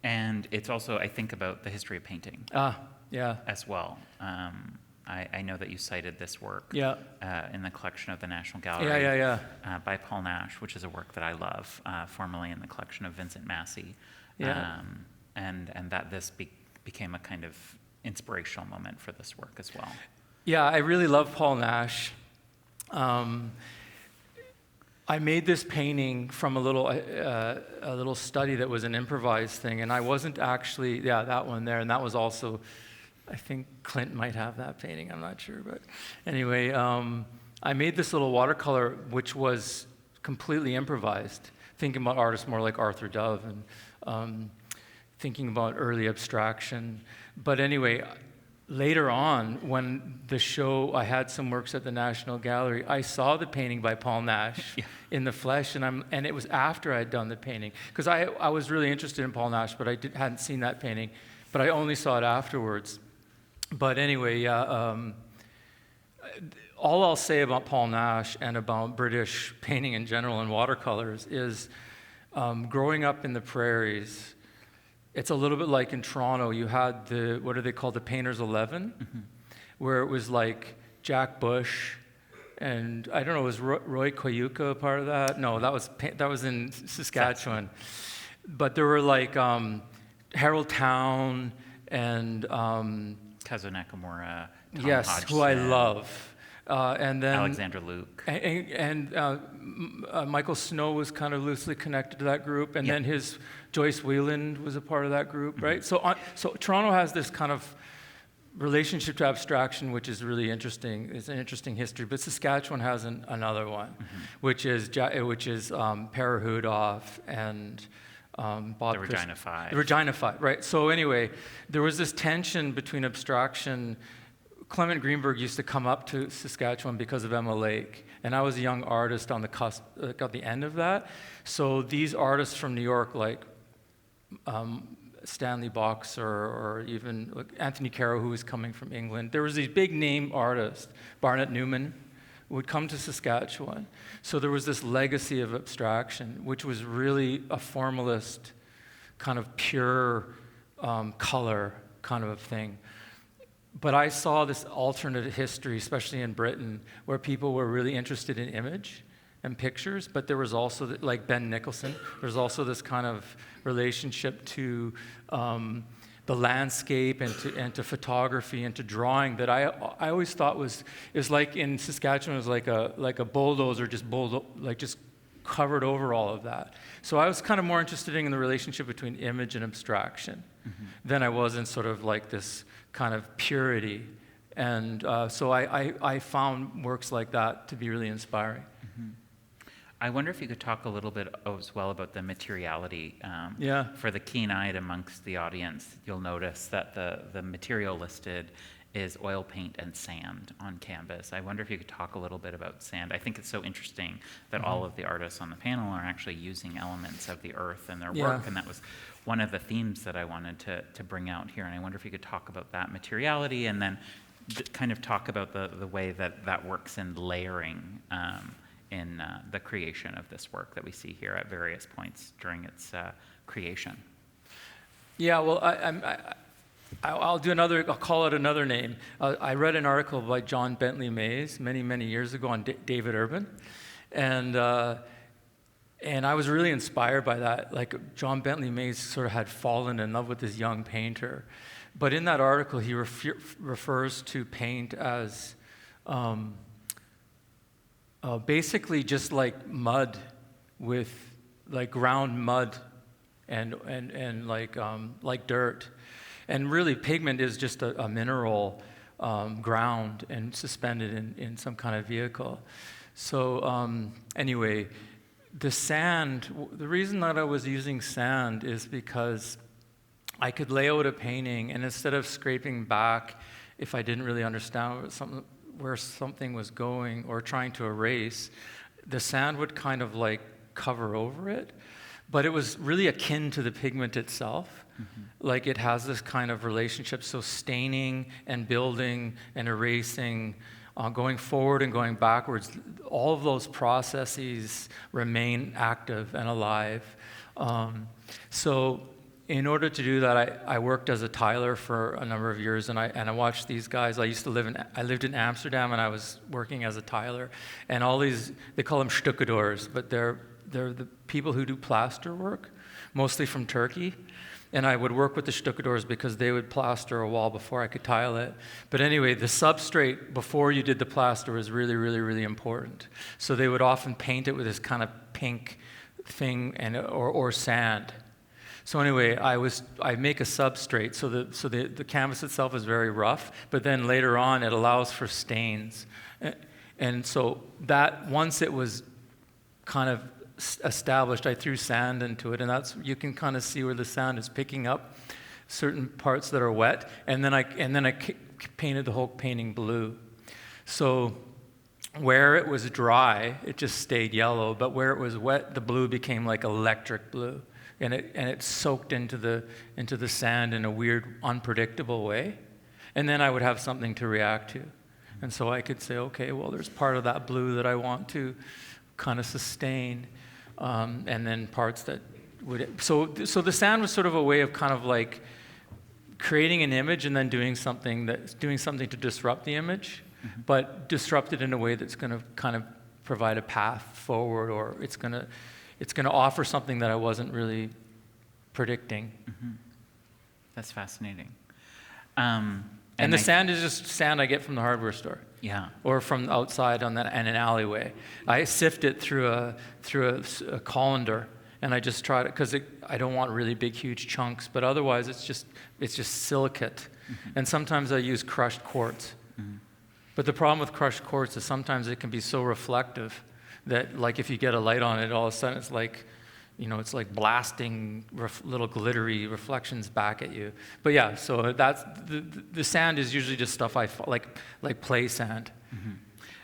And it's also, I think, about the history of painting. Yeah. As well. I know that you cited this work Yeah. in the collection of the National Gallery by Paul Nash, which is a work that I love, formerly in the collection of Vincent Massey. Yeah. And that this became a kind of inspirational moment for this work as well. Yeah, I really love Paul Nash. I made this painting from a little study that was an improvised thing, and I wasn't actually, that one there, and that was also, I think Clint might have that painting, I'm not sure, but anyway, I made this little watercolor which was completely improvised, thinking about artists more like Arthur Dove and thinking about early abstraction. But anyway, later on, when the show, I had some works at the National Gallery, I saw the painting by Paul Nash in the flesh, and it was after I'd done the painting. Because I was really interested in Paul Nash, but I hadn't seen that painting, but I only saw it afterwards. But anyway, all I'll say about Paul Nash and about British painting in general and watercolors is growing up in the prairies, it's a little bit like in Toronto, you had the, what are they called, the Painters 11, where it was like Jack Bush, and I don't know, was 𝘊𝘰𝘯𝘵 a part of that? No, that was in Saskatchewan. But there were like Harold Town and Kazuo Nakamura, Tom yes, Hodgson, who I love. And then Alexander Luke. And Michael Snow was kind of loosely connected to that group, and then his Joyce Wieland was a part of that group, right? So Toronto has this kind of relationship to abstraction, which is really interesting. It's an interesting history. But Saskatchewan has another one, which is Per Hudhoff and Bob The Regina Five. The Regina Five, right? So anyway, there was this tension between abstraction. Clement Greenberg used to come up to Saskatchewan because of Emma Lake, and I was a young artist on the cusp, at the end of that. So these artists from New York, like Stanley Boxer or even like Anthony Caro, who was coming from England, there was these big name artists, Barnett Newman, would come to Saskatchewan. So there was this legacy of abstraction, which was really a formalist, kind of pure color kind of a thing. But I saw this alternate history, especially in Britain, where people were really interested in image and pictures, but there was also, like Ben Nicholson, there's also this kind of relationship to the landscape and to photography and to drawing that I always thought is like in Saskatchewan, it was like a bulldozer just covered over all of that. So I was kind of more interested in the relationship between image and abstraction than I was in sort of like this kind of purity. And so I found works like that to be really inspiring. I wonder if you could talk a little bit as well about the materiality. For the keen-eyed amongst the audience, you'll notice that the material listed is oil paint and sand on canvas. I wonder if you could talk a little bit about sand. I think it's so interesting that all of the artists on the panel are actually using elements of the earth in their work, and that was one of the themes that I wanted to bring out here. And I wonder if you could talk about that materiality and then kind of talk about the way that works in layering in the creation of this work that we see here at various points during its creation. Yeah, well, I'll call it another name. I read an article by John Bentley Mays many, many years ago on David Urban, and I was really inspired by that. Like, John Bentley Mays sort of had fallen in love with this young painter. But in that article, he refers to paint as basically just like mud with, like, ground mud and like dirt. And really, pigment is just a mineral ground and suspended in some kind of vehicle. So anyway, the sand, the reason that I was using sand is because I could lay out a painting, and instead of scraping back, if I didn't really understand where something was going or trying to erase, the sand would kind of like cover over it. But it was really akin to the pigment itself. Like, it has this kind of relationship, so staining and building and erasing, going forward and going backwards, all of those processes remain active and alive. So in order to do that, I worked as a tiler for a number of years, and I watched these guys. I lived in Amsterdam, and I was working as a tiler, and all these, they call them stucadors, but they're the people who do plaster work, mostly from Turkey. And I would work with the stucadors because they would plaster a wall before I could tile it. But anyway, the substrate before you did the plaster was really, really, really important. So they would often paint it with this kind of pink thing or sand. So anyway, I make a substrate so the canvas itself is very rough, but then later on it allows for stains. And so that once it was kind of established, I threw sand into it, and you can kind of see where the sand is picking up certain parts that are wet, and then I painted the whole painting blue. So where it was dry, it just stayed yellow, but where it was wet, the blue became like electric blue, and it soaked into the sand in a weird, unpredictable way, and then I would have something to react to, and so I could say, okay, well, there's part of that blue that I want to kind of sustain. And then parts that would, so the sand was sort of a way of kind of like creating an image and then doing something to disrupt the image, but disrupt it in a way that's going to kind of provide a path forward, or it's going to offer something that I wasn't really predicting. That's fascinating. And the sand is just sand I get from the hardware store. Yeah. Or from outside in an alleyway. I sift it through a colander, and I just try to, because I don't want really big, huge chunks, but otherwise it's just silicate. And sometimes I use crushed quartz. But the problem with crushed quartz is sometimes it can be so reflective that, like, if you get a light on it, all of a sudden it's like, it's like blasting little glittery reflections back at you. But yeah, so that's the sand is usually just stuff I like play sand.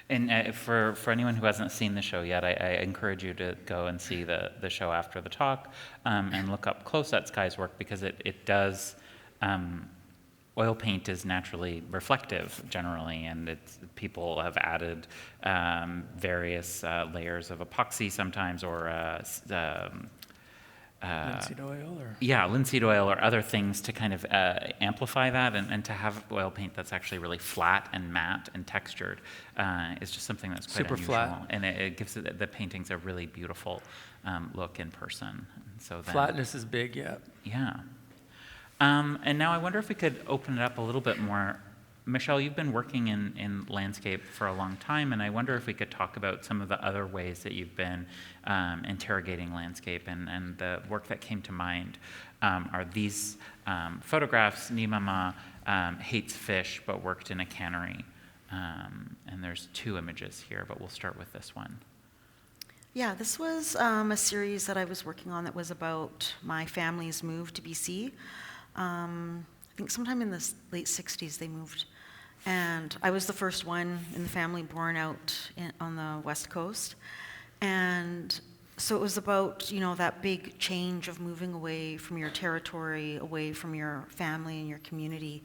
And for anyone who hasn't seen the show yet, I encourage you to go and see the show after the talk, and look up close at Sky's work, because it does. Oil paint is naturally reflective generally, and people have added various layers of epoxy sometimes, or Linseed oil, or linseed oil or other things to kind of amplify that, and to have oil paint that's actually really flat and matte and textured is just something that's quite super unusual. flat, and it gives the paintings a really beautiful look in person. So then, flatness is big, yeah. Yeah. And now I wonder if we could open it up a little bit more. Michelle, you've been working in landscape for a long time, and I wonder if we could talk about some of the other ways that you've been interrogating landscape, and the work that came to mind are these photographs. 𝘕𝘠𝘸 hates fish but worked in a cannery, and there's 2 images here, but we'll start with this one. Yeah, this was a series that I was working on that was about my family's move to BC. I think sometime in the late 60s they moved. And I was the first one in the family born out on the West Coast. And so it was about, that big change of moving away from your territory, away from your family and your community,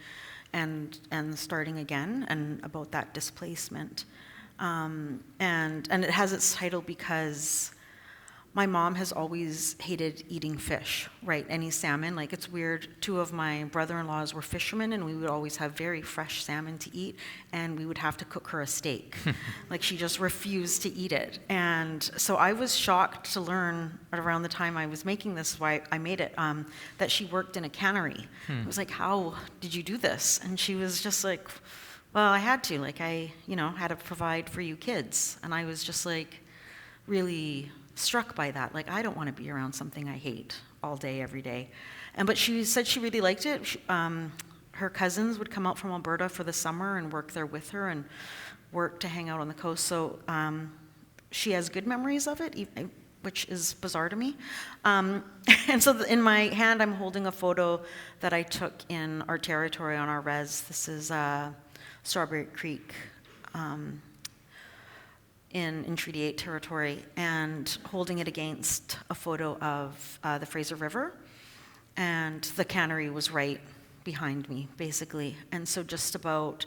and starting again, and about that displacement. And it has its title because my mom has always hated eating fish, right? Any salmon. Like, it's weird. 2 of my brother-in-laws were fishermen, and we would always have very fresh salmon to eat, and we would have to cook her a steak. Like, she just refused to eat it. And so I was shocked to learn around the time I was making this, why I made it, that she worked in a cannery. I was like, how did you do this? And she was just like, well, I had to. Like, I, had to provide for you kids. And I was just like, really struck by that. Like, I don't want to be around something I hate all day, every day. But she said she really liked it. Her cousins would come out from Alberta for the summer and work there with her and work to hang out on the coast. So she has good memories of it, which is bizarre to me. And so in my hand, I'm holding a photo that I took in our territory on our res. This is Strawberry Creek, in Treaty 8 territory, and holding it against a photo of the Fraser River, and the cannery was right behind me, basically. And so just about,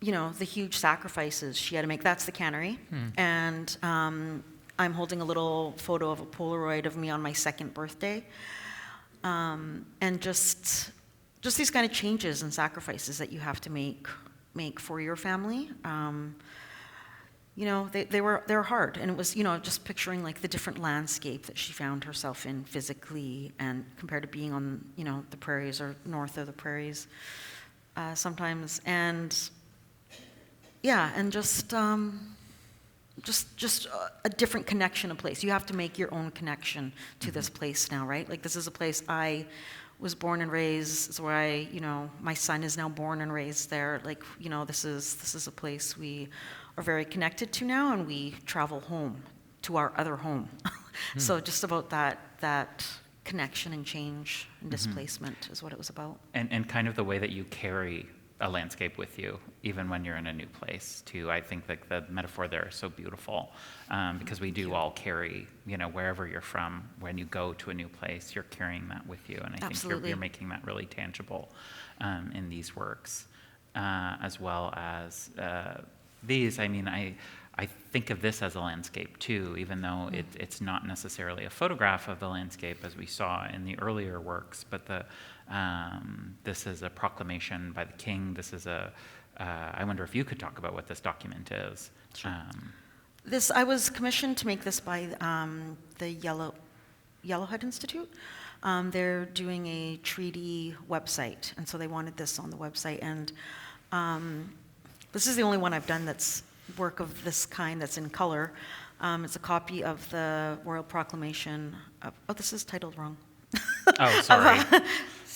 the huge sacrifices she had to make. That's the cannery. And I'm holding a little photo of a Polaroid of me on my 2nd birthday. And just these kind of changes and sacrifices that you have to make for your family. You know, they were hard, and it was, you know, just picturing like the different landscape that she found herself in physically, and compared to being on, you know, the prairies or north of the prairies sometimes, and yeah, and just a different connection, a place. You have to make your own connection to this place now, right? Like, this is a place I was born and raised. It's where you know, my son is now born and raised there. Like, you know, this is a place we are very connected to now, and we travel home to our other home. So just about that connection and change and displacement is what it was about. And kind of the way that you carry a landscape with you, even when you're in a new place, too. I think that the metaphor there is so beautiful, because we do all carry, you know, wherever you're from, when you go to a new place, you're carrying that with you. And I think you're making that really tangible in these works, as well as these. I mean, I think of this as a landscape, too, even though it's not necessarily a photograph of the landscape as we saw in the earlier works, but this is a proclamation by the king. This is I wonder if you could talk about what this document is. Sure. I was commissioned to make this by the 𝘊𝘰𝘯𝘵 Institute. They're doing a treaty website, and so they wanted this on the website. And this is the only one I've done that's work of this kind that's in color. It's a copy of the Royal Proclamation of, this is titled wrong. Oh, sorry.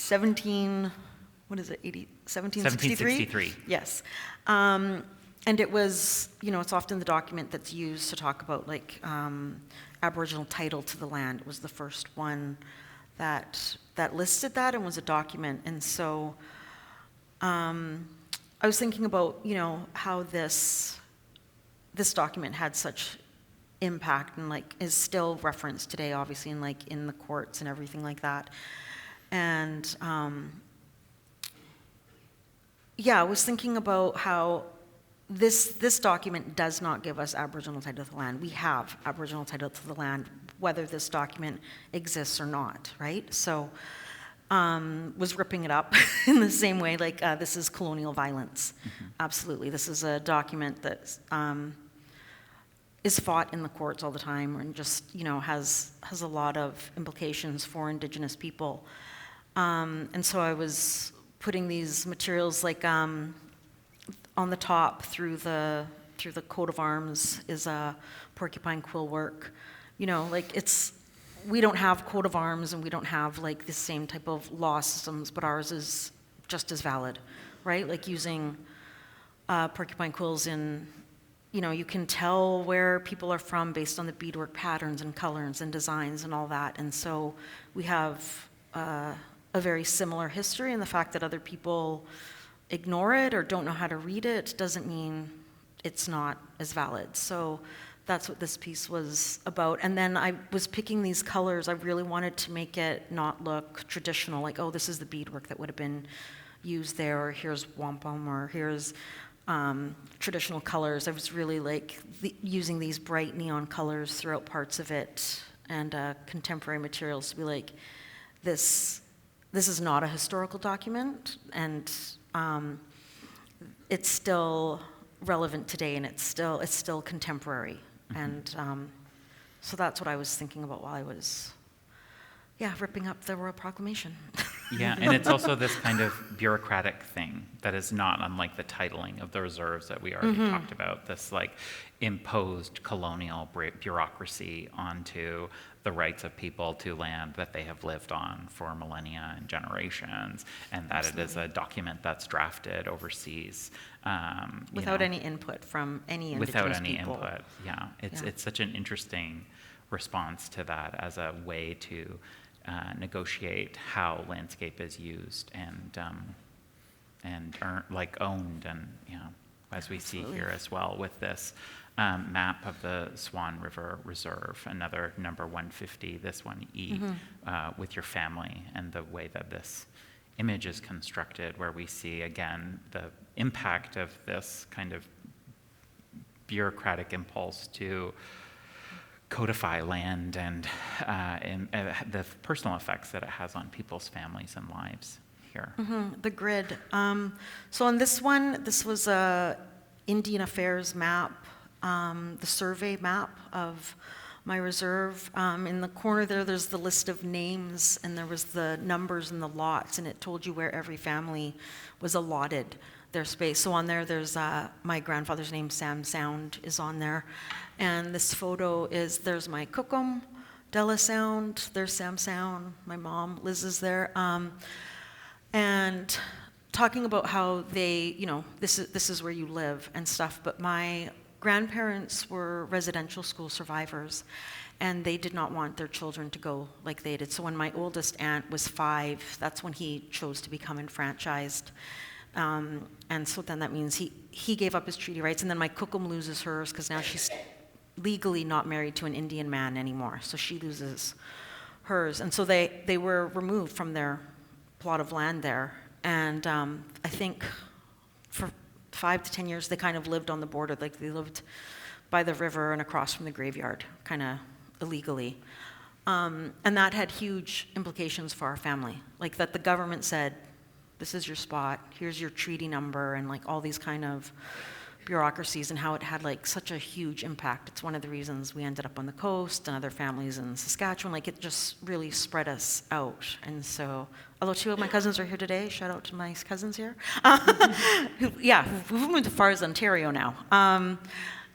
1763? Yes. And it was, you know, it's often the document that's used to talk about, like, Aboriginal title to the land. It was the first one that listed that and was a document. And so I was thinking about, you know, how this document had such impact and, like, is still referenced today, obviously, and, like, in the courts and everything like that. And yeah, I was thinking about how this document does not give us Aboriginal title to the land. We have Aboriginal title to the land, whether this document exists or not, right? So was ripping it up in the same way, like, this is colonial violence. Absolutely. This is a document that is fought in the courts all the time, and just, you know, has a lot of implications for Indigenous people. And so I was putting these materials, like, on the top through the coat of arms is a porcupine quill work. You know, like, we don't have coat of arms, and we don't have, like, the same type of law systems, but ours is just as valid, right? Like, using porcupine quills in, you know, you can tell where people are from based on the beadwork patterns and colors and designs and all that. And so we have a very similar history, and the fact that other people ignore it or don't know how to read it doesn't mean it's not as valid. So that's what this piece was about. And then I was picking these colors. I really wanted to make it not look traditional, like, oh, this is the beadwork that would have been used there, or here's wampum, or here's traditional colors. I was really, like, using these bright neon colors throughout parts of it, and contemporary materials to be like, this is not a historical document, and it's still relevant today, and it's still contemporary. And so that's what I was thinking about while I was, ripping up the Royal Proclamation. Yeah, and it's also this kind of bureaucratic thing that is not unlike the titling of the reserves that we already talked about, this, like, imposed colonial bureaucracy onto the rights of people to land that they have lived on for millennia and generations, and that Absolutely. It is a document that's drafted overseas. Without any input from any Indigenous people. Without any input, yeah. It's such an interesting response to that as a way to negotiate how landscape is used and owned, and, you know, as we Absolutely. see here as well with this map of the Swan River Reserve, another number 150, this one E, with your family, and the way that this image is constructed, where we see again the impact of this kind of bureaucratic impulse to codify land and the personal effects that it has on people's families and lives here. The grid. So on this one, this was a Indian Affairs map, the survey map of my reserve. In the corner there's the list of names, and there was the numbers and the lots, and it told you where every family was allotted their space. So on there's my grandfather's name, Sam Sound, is on there. And this photo there's my kukum, Della Sound, there's Sam Sound, my mom, Liz is there. And talking about how they, this is where you live and stuff, but my grandparents were residential school survivors, and they did not want their children to go like they did. So when my oldest aunt was 5, that's when he chose to become enfranchised. And so then that means he gave up his treaty rights, and then my kukum loses hers because now she's legally not married to an Indian man anymore, so she loses hers. And so they were removed from their plot of land there. And I think for 5 to 10 years, they kind of lived on the border. Like, they lived by the river and across from the graveyard, kind of illegally. And that had huge implications for our family. Like, that the government said, this is your spot, here's your treaty number, and like all these kind of bureaucracies, and how it had like such a huge impact. It's one of the reasons we ended up on the coast and other families in Saskatchewan. Like, it just really spread us out. And so, although 2 of my cousins are here today, shout out to my cousins here, who've moved as far as Ontario now.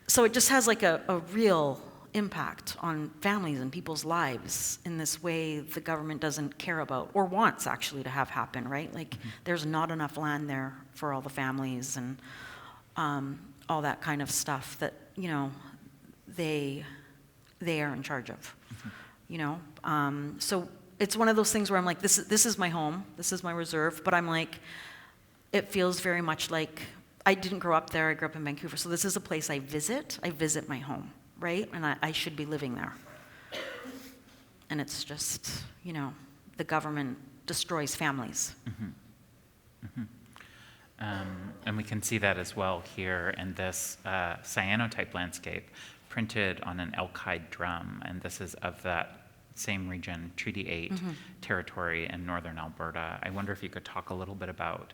So it just has like a real impact on families and people's lives in this way the government doesn't care about, or wants actually to have happen, right? Like, there's not enough land there for all the families, and all that kind of stuff that, they are in charge of, So it's one of those things where I'm like, this is my home, this is my reserve, but I'm like, it feels very much like, I didn't grow up there, I grew up in Vancouver, so this is a place I visit my home, right? And I should be living there. And it's just, the government destroys families. And we can see that as well here in this cyanotype landscape printed on an elk-hide drum, and this is of that same region, Treaty 8 territory in northern Alberta. I wonder if you could talk a little bit about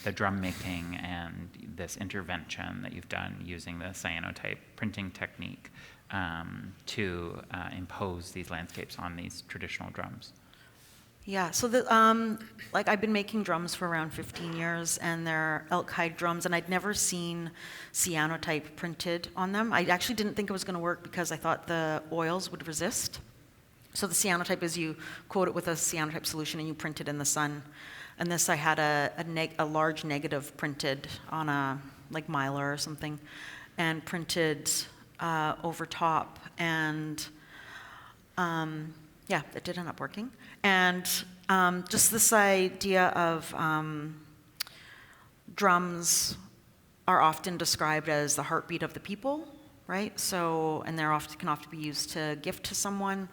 the drum making and this intervention that you've done using the cyanotype printing technique to impose these landscapes on these traditional drums. Yeah, so I've been making drums for around 15 years, and they're elk hide drums, and I'd never seen cyanotype printed on them. I actually didn't think it was going to work because I thought the oils would resist. So the cyanotype is, you coat it with a cyanotype solution and you print it in the sun. And this, I had a large negative printed on a mylar or something, and printed over top, and it did end up working. And just this idea of drums are often described as the heartbeat of the people, right? So, and they're can often be used to gift to someone.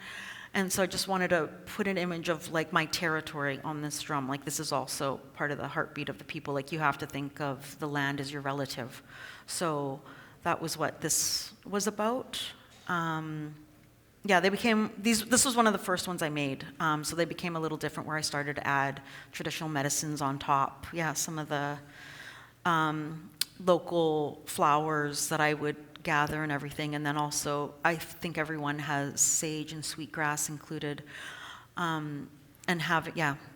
And so I just wanted to put an image of my territory on this drum. Like, this is also part of the heartbeat of the people. Like, you have to think of the land as your relative. So that was what this was about. They became, this was one of the first ones I made. So they became a little different, where I started to add traditional medicines on top. Yeah, some of the local flowers that I would gather and everything. And then also, I think everyone has sage and sweetgrass included. And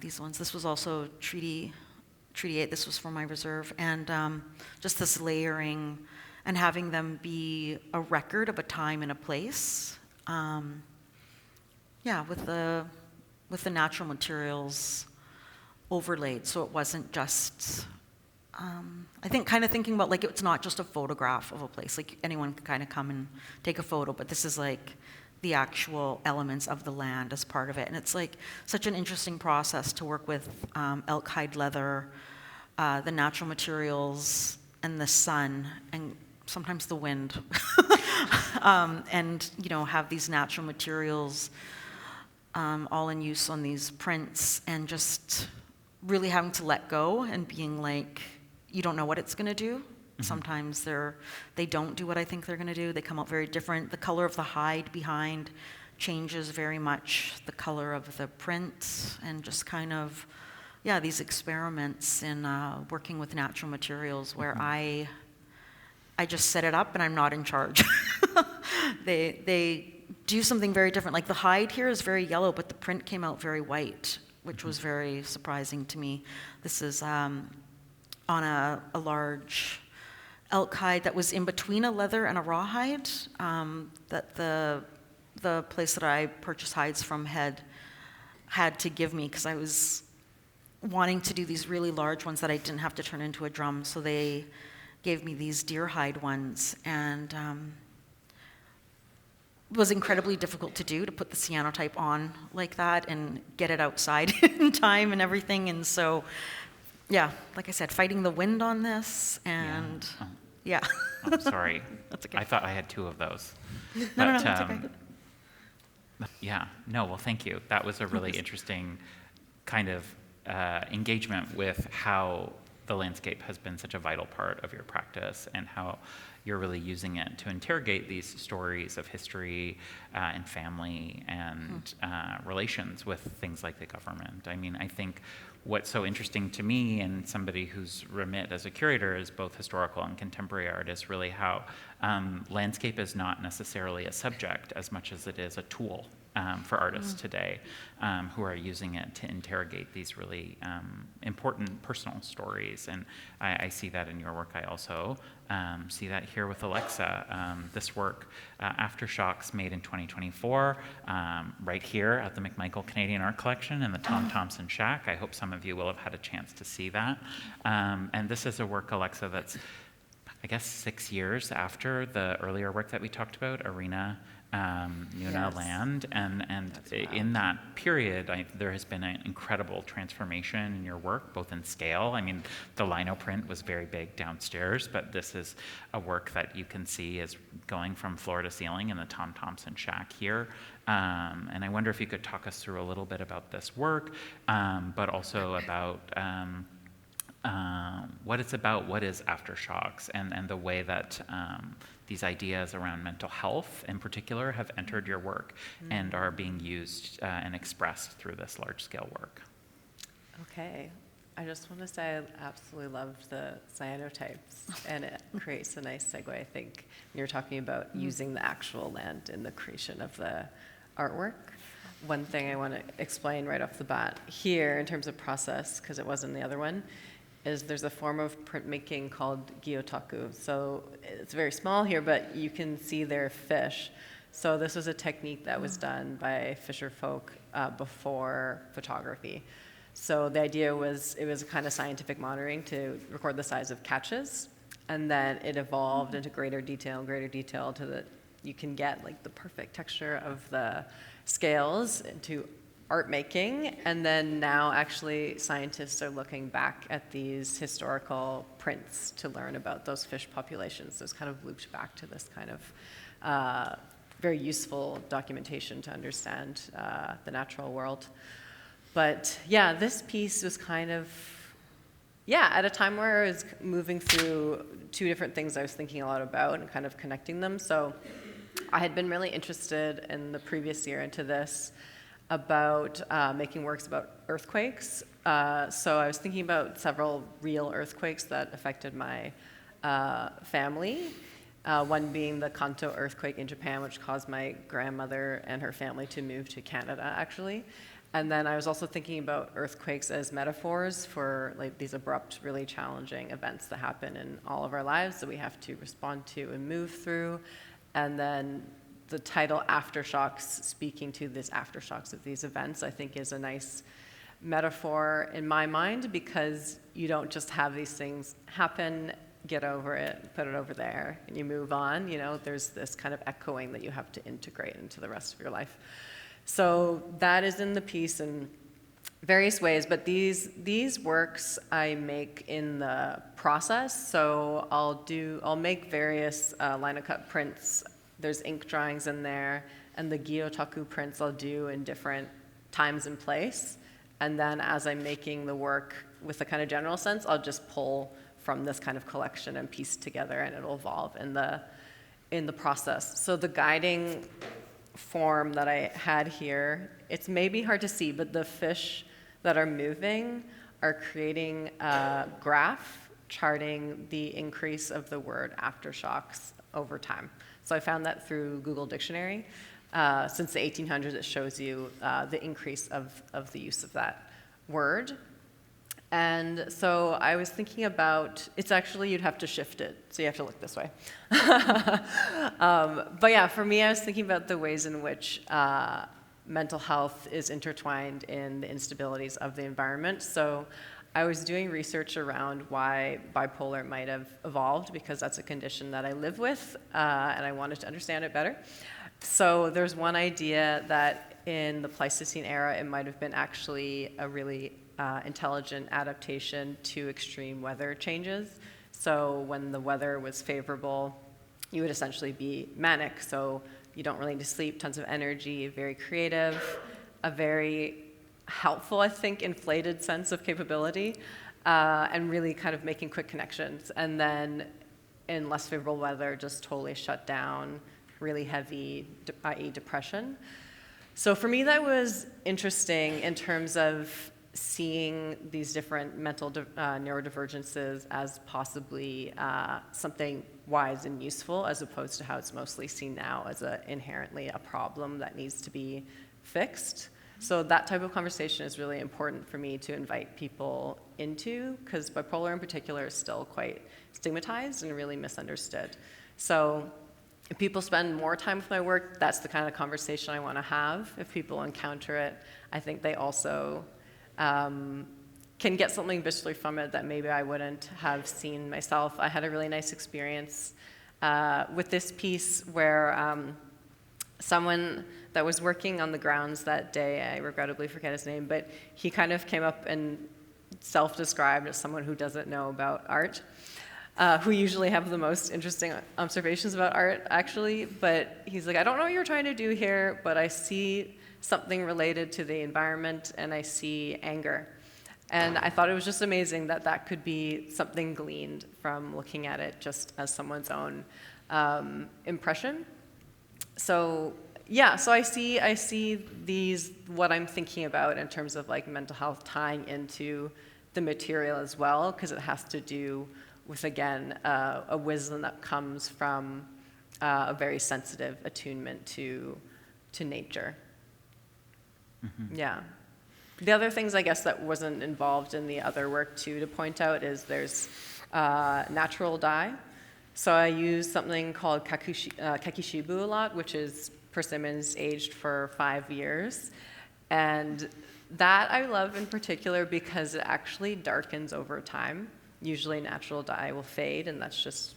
these ones. This was also Treaty 8. This was for my reserve. And just this layering and having them be a record of a time and a place. With the natural materials overlaid, so it wasn't just, I think kind of thinking about it's not just a photograph of a place, anyone can kind of come and take a photo, but this is the actual elements of the land as part of it. And it's such an interesting process to work with elk hide leather, the natural materials, and the sun, and sometimes the wind, and have these natural materials all in use on these prints, and just really having to let go and being you don't know what it's going to do, Sometimes they don't do what I think they're going to do. They come out very different. The color of the hide behind changes very much the color of the print, and just kind of, yeah, these experiments in working with natural materials where I just set it up and I'm not in charge. They do something very different. Like the hide here is very yellow, but the print came out very white, which was very surprising to me. This is on a large elk hide that was in between a leather and a rawhide, that the place that I purchased hides from had to give me, because I was wanting to do these really large ones that I didn't have to turn into a drum. So they gave me these deer hide ones, and it was incredibly difficult to do, to put the cyanotype on like that and get it outside in time and everything. And so, yeah, like I said, fighting the wind on this, and yeah. Oh, sorry. That's okay. I thought I had 2 of those. No, that's okay. Yeah, no, well, thank you. That was a really interesting kind of engagement with how the landscape has been such a vital part of your practice, and how you're really using it to interrogate these stories of history and family and relations with things like the government. I mean, I think what's so interesting to me, and somebody whose remit as a curator is both historical and contemporary art, is really how landscape is not necessarily a subject as much as it is a tool for artists today, who are using it to interrogate these really important personal stories. And I see that in your work. I also see that here with Alexa. This work, Aftershocks, made in 2024, right here at the McMichael Canadian Art Collection in the Tom Thompson Shack. I hope some of you will have had a chance to see that. And this is a work, Alexa, that's, I guess, 6 years after the earlier work that we talked about, Arena Nuna Land, and in that period, there has been an incredible transformation in your work, both in scale. I mean, the lino print was very big downstairs, but this is a work that you can see is going from floor to ceiling in the Tom Thompson Shack here. And I wonder if you could talk us through a little bit about this work, but also about what it's about, what is Aftershocks, and the way that these ideas around mental health in particular have entered your work and are being used and expressed through this large-scale work. Okay. I just want to say I absolutely loved the cyanotypes, and it creates a nice segue, I think, when you're talking about using the actual land in the creation of the artwork. One thing I want to explain right off the bat here in terms of process, because it wasn't the other one, is there's a form of printmaking called 𝘊𝘰𝘯𝘵. So it's very small here, but you can see their fish. So this was a technique that was done by fisher folk before photography. So the idea was, it was a kind of scientific monitoring to record the size of catches, and then it evolved into greater detail to that you can get like the perfect texture of the scales into art making. And then now actually scientists are looking back at these historical prints to learn about those fish populations. So it's kind of looped back to this kind of very useful documentation to understand the natural world. But yeah, this piece was kind of, at a time where I was moving through 2 different things I was thinking a lot about and kind of connecting them. So I had been really interested in the previous year into this about making works about earthquakes. So I was thinking about several real earthquakes that affected my family. One being the Kanto earthquake in Japan, which caused my grandmother and her family to move to Canada, actually. And then I was also thinking about earthquakes as metaphors for like these abrupt, really challenging events that happen in all of our lives that we have to respond to and move through. And then the title Aftershocks, speaking to this aftershocks of these events, I think is a nice metaphor in my mind, because you don't just have these things happen, get over it, put it over there, and you move on. You know, there's this kind of echoing that you have to integrate into the rest of your life. So that is in the piece in various ways, but these works I make in the process. So I'll make various linocut prints. There's ink drawings in there, and the 𝘊𝘰𝘯𝘵 prints I'll do in different times and place. And then as I'm making the work with a kind of general sense, I'll just pull from this kind of collection and pieced together, and it'll evolve in the process. So the guiding form that I had here, it's maybe hard to see, but the fish that are moving are creating a graph charting the increase of the word aftershocks over time. So I found that through Google Dictionary. Since the 1800s, it shows you the increase of the use of that word. And so I was thinking about, it's actually, you'd have to shift it, so you have to look this way. But yeah, for me, I was thinking about the ways in which mental health is intertwined in the instabilities of the environment. So I was doing research around why bipolar might have evolved, because that's a condition that I live with, and I wanted to understand it better. So there's one idea that in the Pleistocene era, it might have been actually a really intelligent adaptation to extreme weather changes. So when the weather was favorable, you would essentially be manic. So you don't really need to sleep, tons of energy, very creative, a very helpful, I think, inflated sense of capability, and really kind of making quick connections. And then in less favorable weather, just totally shut down, really heavy, i.e. depression. So for me, that was interesting in terms of seeing these different mental neurodivergences as possibly something wise and useful, as opposed to how it's mostly seen now as inherently a problem that needs to be fixed. So that type of conversation is really important for me to invite people into, because bipolar in particular is still quite stigmatized and really misunderstood. So if people spend more time with my work, that's the kind of conversation I want to have. If people encounter it, I think they also can get something viscerally from it that maybe I wouldn't have seen myself. I had a really nice experience with this piece where someone that was working on the grounds that day, I regrettably forget his name, but he kind of came up and self-described as someone who doesn't know about art, who usually have the most interesting observations about art, actually. But he's like, I don't know what you're trying to do here, but I see something related to the environment, and I see anger. And I thought it was just amazing that that could be something gleaned from looking at it just as someone's own impression. So yeah, so I see these, what I'm thinking about in terms of like mental health tying into the material as well, because it has to do with, again, a wisdom that comes from a very sensitive attunement to nature. Mm-hmm. Yeah. The other things, I guess, that wasn't involved in the other work, too, to point out is there's natural dye. So I use something called kakishibu a lot, which is persimmons aged for 5 years. And that I love in particular because it actually darkens over time. Usually natural dye will fade, and that's just,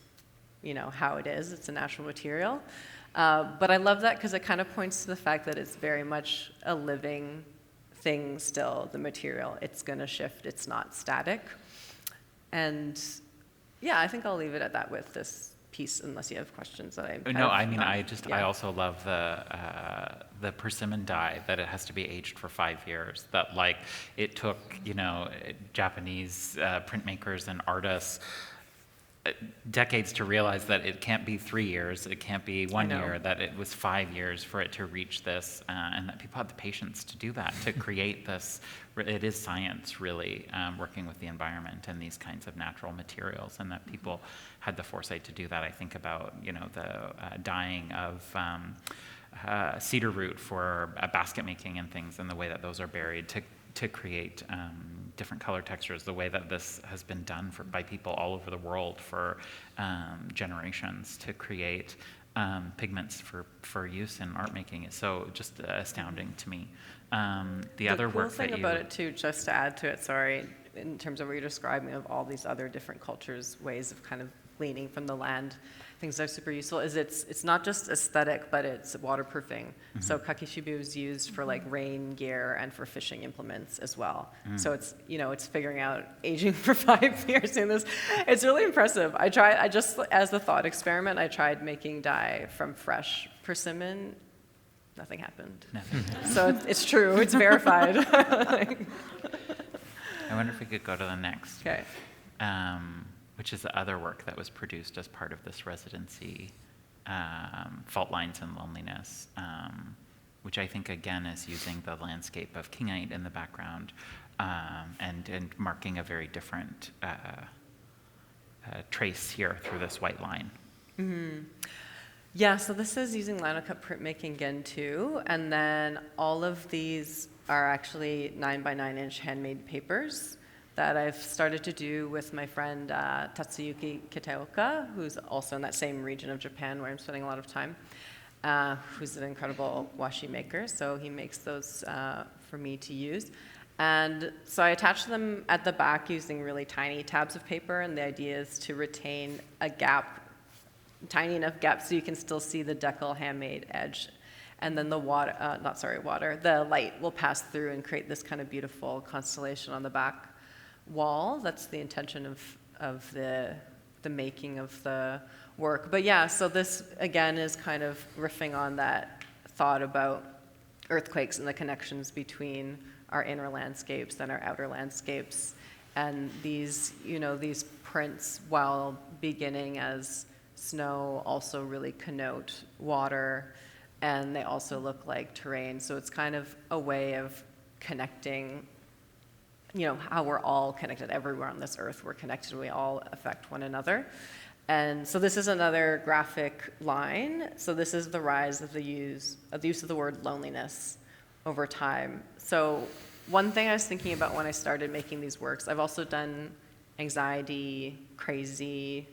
how it is. It's a natural material. But I love that because it kind of points to the fact that it's very much a living thing still, the material. It's going to shift. It's not static. And yeah, I think I'll leave it at that with this piece, unless you have questions that I No, I mean, I also love the persimmon dye, that it has to be aged for 5 years. That like it took Japanese printmakers and artists decades to realize that it can't be 3 years, it can't be 1 year, that it was 5 years for it to reach this, and that people had the patience to do that, to create this. It is science, really, working with the environment and these kinds of natural materials, and that people had the foresight to do that. I think about, the dyeing of cedar root for basket making and things, and the way that those are buried to create different color textures, the way that this has been done by people all over the world for generations to create pigments for use in art making is so just astounding to me. The other cool work thing that about it too, just to add to it, sorry, in terms of what you're describing of all these other different cultures' ways of kind of gleaning from the land, things that are super useful, is it's not just aesthetic, but it's waterproofing. Mm-hmm. So kakishibu is used for like rain gear and for fishing implements as well. Mm. So it's, it's figuring out aging for 5 years in this. It's really impressive. I just, as a thought experiment, I tried making dye from fresh persimmon. Nothing happened. So it's true, it's verified. I wonder if we could go to the next. Okay. Which which is the other work that was produced as part of this residency, Fault Lines and Loneliness, which I think, again, is using the landscape of Kingite in the background and marking a very different trace here through this white line. Yeah, so this is using linocut printmaking again too, and then all of these are actually 9x9-inch handmade papers that I've started to do with my friend Tatsuyuki Kitaoka, who's also in that same region of Japan where I'm spending a lot of time, who's an incredible washi maker, so he makes those for me to use. And so I attach them at the back using really tiny tabs of paper, and the idea is to retain a gap, tiny enough gap so you can still see the decal handmade edge. And then the the light will pass through and create this kind of beautiful constellation on the back wall. That's the intention of the making of the work. But yeah, so this again is kind of riffing on that thought about earthquakes and the connections between our inner landscapes and our outer landscapes. And these, these prints, while beginning as snow, also really connote water, and they also look like terrain. So it's kind of a way of connecting, how we're all connected everywhere on this earth. We're connected, we all affect one another. And so this is another graphic line. So this is the rise of the use of the word loneliness over time. So one thing I was thinking about when I started making these works, I've also done anxiety, crazy,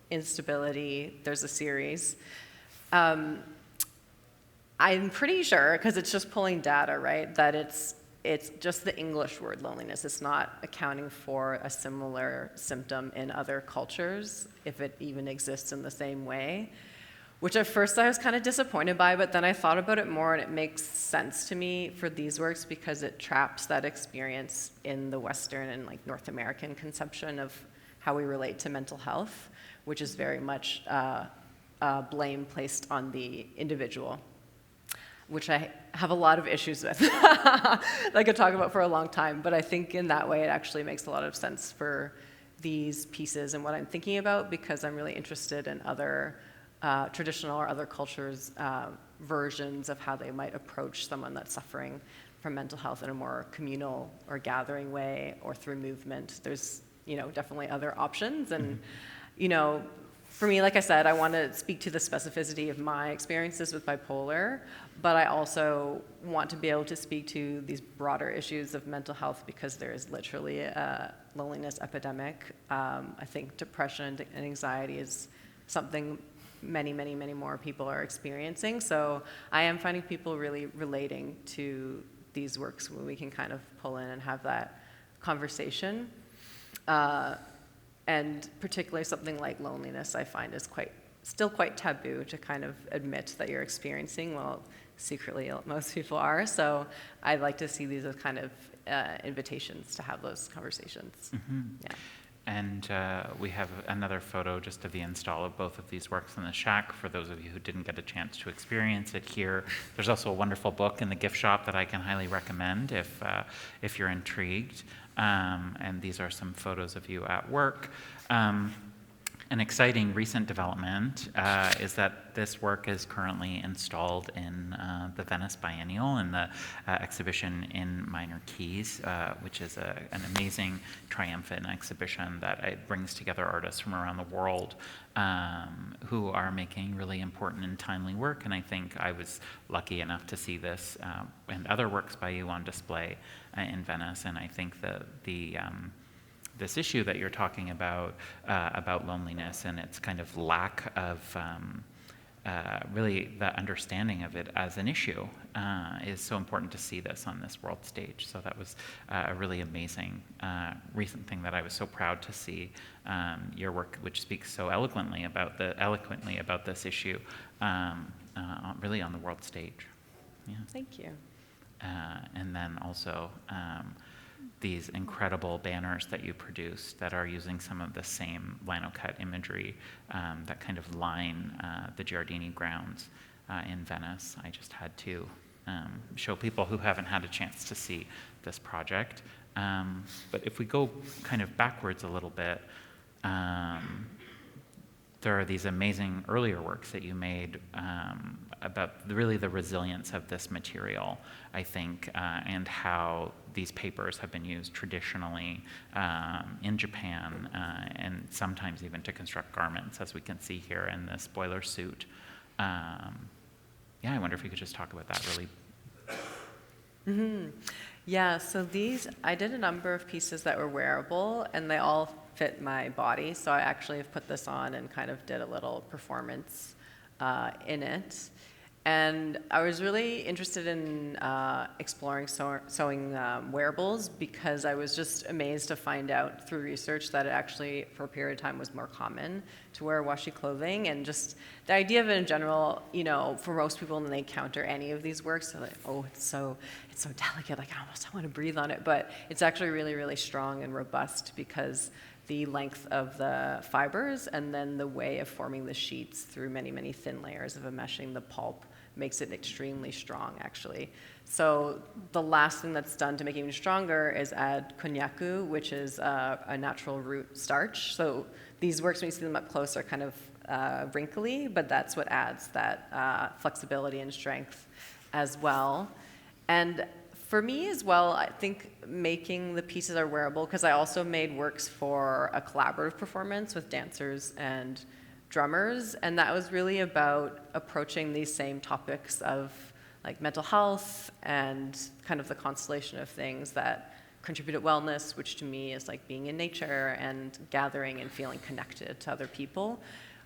instability. There's a series. I'm pretty sure, because it's just pulling data, right, that it's just the English word loneliness. It's not accounting for a similar symptom in other cultures, if it even exists in the same way, which at first I was kind of disappointed by, but then I thought about it more, and it makes sense to me for these works because it traps that experience in the Western and North American conception of how we relate to mental health, which is very much blame placed on the individual, which I have a lot of issues with that I could talk about for a long time. But I think in that way it actually makes a lot of sense for these pieces and what I'm thinking about, because I'm really interested in other traditional or other cultures' versions of how they might approach someone that's suffering from mental health in a more communal or gathering way or through movement. There's definitely other options. And for me, like I said, I want to speak to the specificity of my experiences with bipolar, but I also want to be able to speak to these broader issues of mental health because there is literally a loneliness epidemic. I think depression and anxiety is something many, many, many more people are experiencing. So I am finding people really relating to these works when we can kind of pull in and have that conversation. And particularly something like loneliness, I find is still quite taboo to kind of admit that you're experiencing. Well, secretly most people are. So I'd like to see these as kind of invitations to have those conversations. Mm-hmm. Yeah. And we have another photo just of the install of both of these works in the shack for those of you who didn't get a chance to experience it here. There's also a wonderful book in the gift shop that I can highly recommend if you're intrigued. And these are some photos of you at work. An exciting recent development is that this work is currently installed in the Venice Biennial in the exhibition in Minor Keys, which is an amazing triumphant exhibition that brings together artists from around the world who are making really important and timely work. And I think I was lucky enough to see this and other works by you on display in Venice. And I think that this issue that you're talking about loneliness and its kind of lack of really the understanding of it as an issue is so important to see this on this world stage. So that was a really amazing recent thing that I was so proud to see your work, which speaks so eloquently about this issue, really on the world stage. Yeah. Thank you. And then also these incredible banners that you produced that are using some of the same linocut imagery that kind of line the Giardini grounds in Venice. I just had to show people who haven't had a chance to see this project But if we go kind of backwards a little bit, there are these amazing earlier works that you made about really the resilience of this material, I think, and how these papers have been used traditionally in Japan and sometimes even to construct garments, as we can see here in this boiler suit. Yeah, I wonder if you could just talk about that really. Mm-hmm. Yeah, so I did a number of pieces that were wearable, and they all fit my body. So I actually have put this on and kind of did a little performance in it. And I was really interested in exploring sewing wearables because I was just amazed to find out through research that it actually, for a period of time, was more common to wear washi clothing. And just the idea of it in general, you know, for most people when they encounter any of these works, they're like, oh, it's so delicate, like I almost don't want to breathe on it. But it's actually really, really strong and robust because the length of the fibers and then the way of forming the sheets through many, many thin layers of enmeshing the pulp makes it extremely strong, actually. So the last thing that's done to make it even stronger is add konnyaku, which is a natural root starch. So these works, when you see them up close, are kind of wrinkly, but that's what adds that flexibility and strength as well. And for me as well, I think making the pieces are wearable, because I also made works for a collaborative performance with dancers and drummers, and that was really about approaching these same topics of like mental health and kind of the constellation of things that contribute to wellness, which to me is like being in nature and gathering and feeling connected to other people.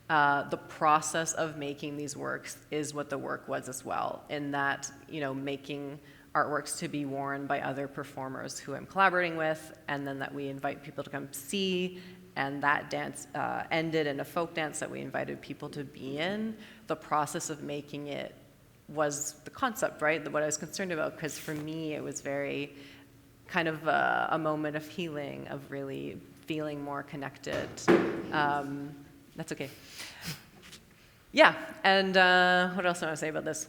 The process of making these works is what the work was as well, in that, you know, making artworks to be worn by other performers who I'm collaborating with, and then that we invite people to come see. And that dance ended in a folk dance that we invited people to be in. The process of making it was the concept, right? What I was concerned about, because for me it was very kind of a moment of healing, of really feeling more connected. That's okay. Yeah, and what else do I want to say about this?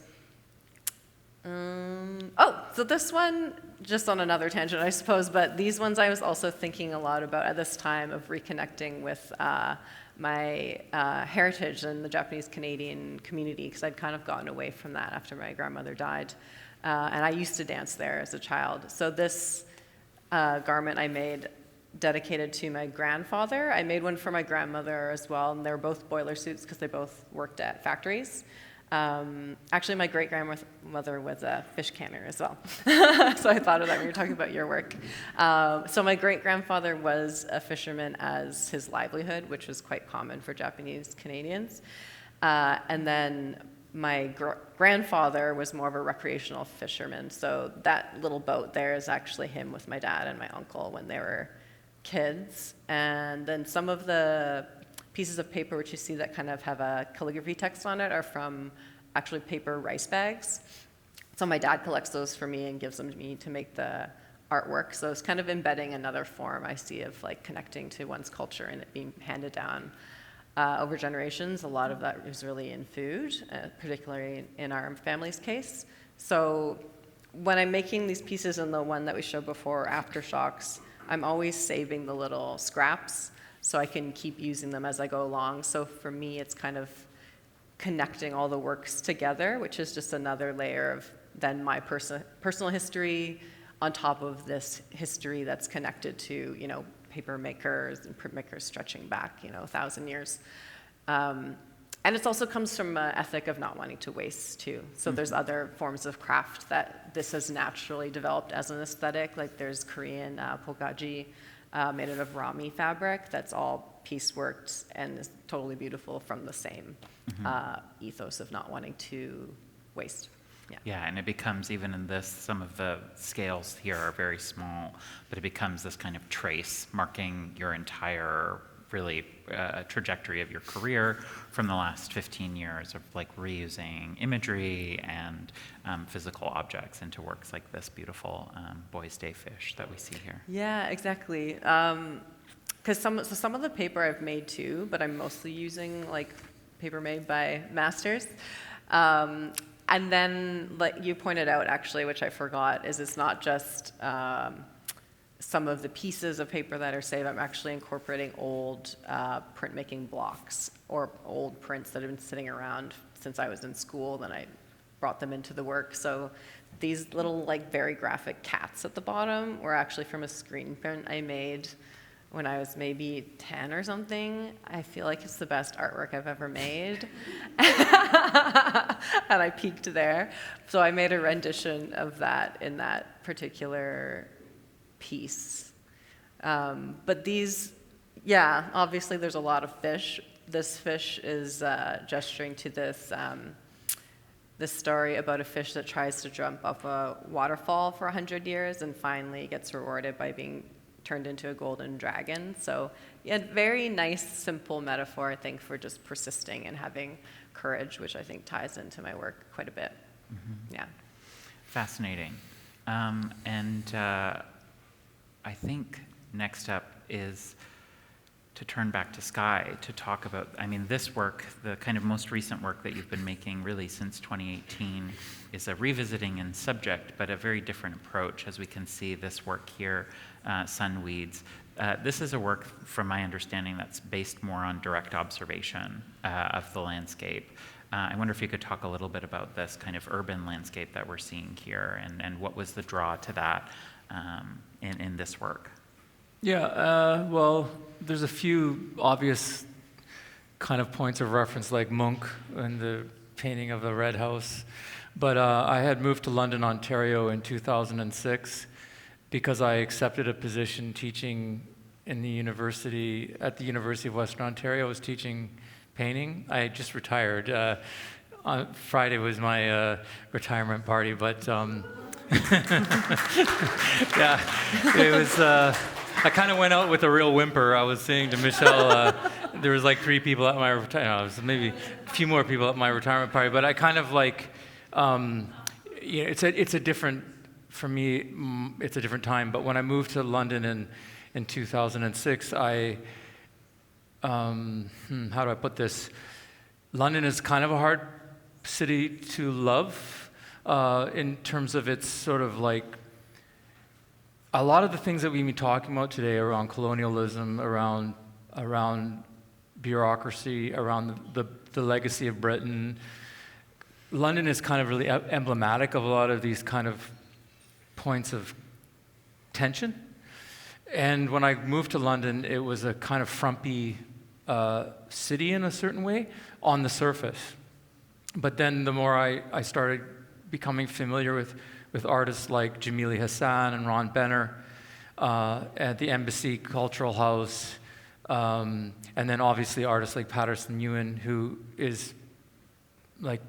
So this one, just on another tangent, I suppose, but these ones I was also thinking a lot about at this time of reconnecting with my heritage and the Japanese-Canadian community, because I'd kind of gotten away from that after my grandmother died. And I used to dance there as a child. So this garment I made dedicated to my grandfather. I made one for my grandmother as well, and they were both boiler suits because they both worked at factories. Actually, my great-grandmother was a fish canner as well. So I thought of that when you were talking about your work. So my great-grandfather was a fisherman as his livelihood, which was quite common for Japanese Canadians. And then my grandfather was more of a recreational fisherman. So that little boat there is actually him with my dad and my uncle when they were kids. And then some of the pieces of paper which you see that kind of have a calligraphy text on it are from actually paper rice bags. So my dad collects those for me and gives them to me to make the artwork. So it's kind of embedding another form I see of like connecting to one's culture and it being handed down over generations. A lot of that is really in food, particularly in our family's case. So when I'm making these pieces, and the one that we showed before, Aftershocks, I'm always saving the little scraps so I can keep using them as I go along. So for me, it's kind of connecting all the works together, which is just another layer of then my personal history on top of this history that's connected to, you know, paper makers and print makers stretching back, you know, 1,000 years. And it also comes from an ethic of not wanting to waste, too. So there's other forms of craft that this has naturally developed as an aesthetic. Like there's Korean polkaji made out of rami fabric that's all pieceworked and is totally beautiful from the same ethos of not wanting to waste. Yeah, and it becomes, even in this, some of the scales here are very small, but it becomes this kind of trace marking your entire really trajectory of your career from the last 15 years of like reusing imagery and physical objects into works like this beautiful Boys Day fish that we see here. Yeah, exactly. Because some of the paper I've made too, but I'm mostly using like paper made by masters. And then, like you pointed out, actually, which I forgot, is it's not just some of the pieces of paper that are saved, I'm actually incorporating old printmaking blocks or old prints that have been sitting around since I was in school. Then I brought them into the work. So these little, like, very graphic cats at the bottom were actually from a screen print I made when I was maybe 10 or something. I feel like it's the best artwork I've ever made. And I peaked there. So I made a rendition of that in that particular piece. But these, yeah, obviously there's a lot of fish. This fish is gesturing to this story about a fish that tries to jump up a waterfall for 100 years and finally gets rewarded by being turned into a golden dragon. So yeah, very nice, simple metaphor, I think, for just persisting and having courage, which I think ties into my work quite a bit. Mm-hmm. Yeah. Fascinating. I think next up is to turn back to Sky to talk about, I mean, this work, the kind of most recent work that you've been making really since 2018 is a revisiting in subject, but a very different approach, as we can see this work here, Sun Weeds. This is a work, from my understanding, that's based more on direct observation of the landscape. I wonder if you could talk a little bit about this kind of urban landscape that we're seeing here, and what was the draw to that in this work? Yeah, well, there's a few obvious kind of points of reference, like Munch and the painting of the Red House. But I had moved to London, Ontario in 2006 because I accepted a position teaching in the university, at the University of Western Ontario. I was teaching painting. I had just retired. On Friday was my retirement party, but yeah, it was, I kind of went out with a real whimper. I was saying to Michelle, there was like 3 people at my retirement, maybe a few more people at my retirement party, but I kind of like, you know, it's a different, for me, it's a different time. But when I moved to London in 2006, how do I put this? London is kind of a hard city to love in terms of its sort of like, a lot of the things that we've been talking about today around colonialism, around bureaucracy, around the legacy of Britain, London is kind of really emblematic of a lot of these kind of points of tension. And when I moved to London, it was a kind of frumpy city in a certain way on the surface. But then the more I started becoming familiar with artists like Jamili Hassan and Ron Benner at the Embassy Cultural House, and then obviously artists like Patterson Ewan, who is like,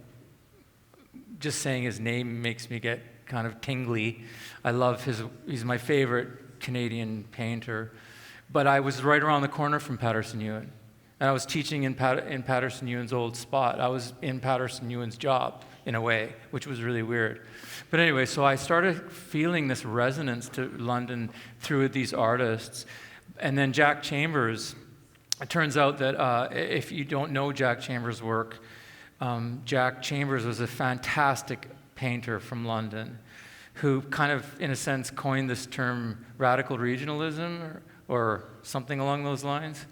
just saying his name makes me get kind of tingly. I love he's my favorite Canadian painter. But I was right around the corner from Patterson Ewan, and I was teaching in Patterson Ewan's old spot. I was in Patterson Ewan's job, in a way, which was really weird. But anyway, so I started feeling this resonance to London through these artists. And then Jack Chambers, it turns out that if you don't know Jack Chambers' work, Jack Chambers was a fantastic painter from London who kind of, in a sense, coined this term radical regionalism or something along those lines.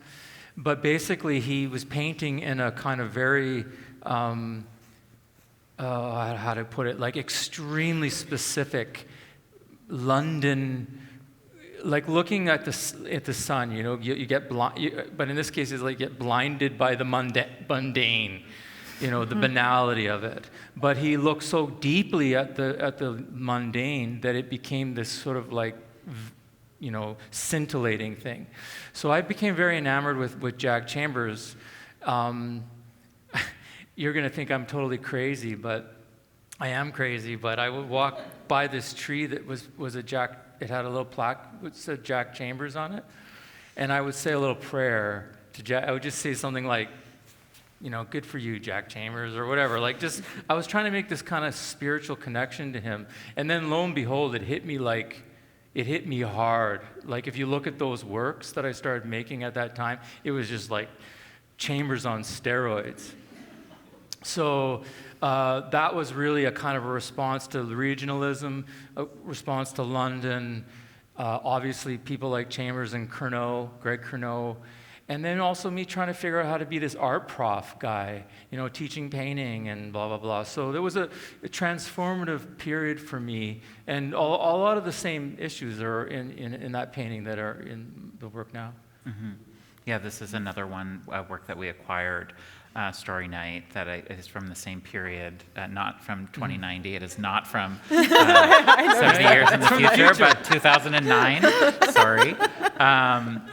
But basically, he was painting in a kind of very, how to put it, like extremely specific London, like looking at the sun, you know, you get blind, but in this case, it's like get blinded by the mundane, you know, the banality of it. But he looked so deeply at the mundane that it became this sort of like, you know, scintillating thing. So I became very enamored with Jack Chambers. You're going to think I'm totally crazy, but I am crazy. But I would walk by this tree that was a Jack. It had a little plaque that said Jack Chambers on it, and I would say a little prayer to Jack. I would just say something like, you know, good for you, Jack Chambers, or whatever. Like, just I was trying to make this kind of spiritual connection to him, and then lo and behold, it hit me hard. Like, if you look at those works that I started making at that time, it was just like Chambers on steroids. So that was really a kind of a response to regionalism, a response to London, Obviously, people like Chambers and Greg Cournot, and then also me trying to figure out how to be this art prof guy, teaching painting and blah, blah, blah. So there was a transformative period for me, and a lot of the same issues are in that painting that are in the work now. Mm-hmm. Yeah, this is another work that we acquired, Story Night, that is from the same period, not from 2090. It is not from 70 years in the future, but 2009. Sorry.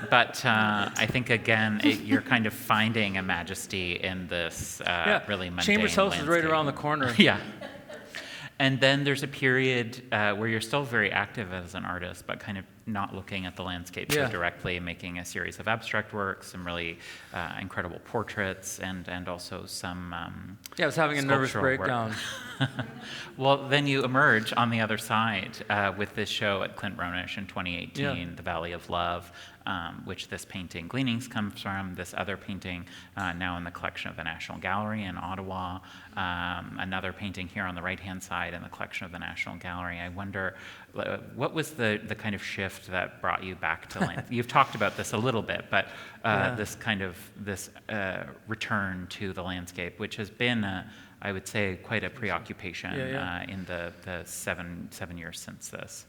But I think, again, you're kind of finding a majesty in this really mundane Chambers House is right landscape. around the corner. Yeah. And then there's a period where you're still very active as an artist, but kind of not looking at the landscape so directly, making a series of abstract works, some really incredible portraits, and also some I was having a nervous sculptural breakdown. Well, then you emerge on the other side with this show at Clint Brownish in 2018, The Valley of Love, which this painting, Gleanings, comes from. This other painting now in the collection of the National Gallery in Ottawa. Another painting here on the right-hand side in the collection of the National Gallery. I wonder, what was the kind of shift that brought you back to land? You've talked about this a little bit, but this return to the landscape, which has been, I would say, quite a preoccupation in the 7 years since this.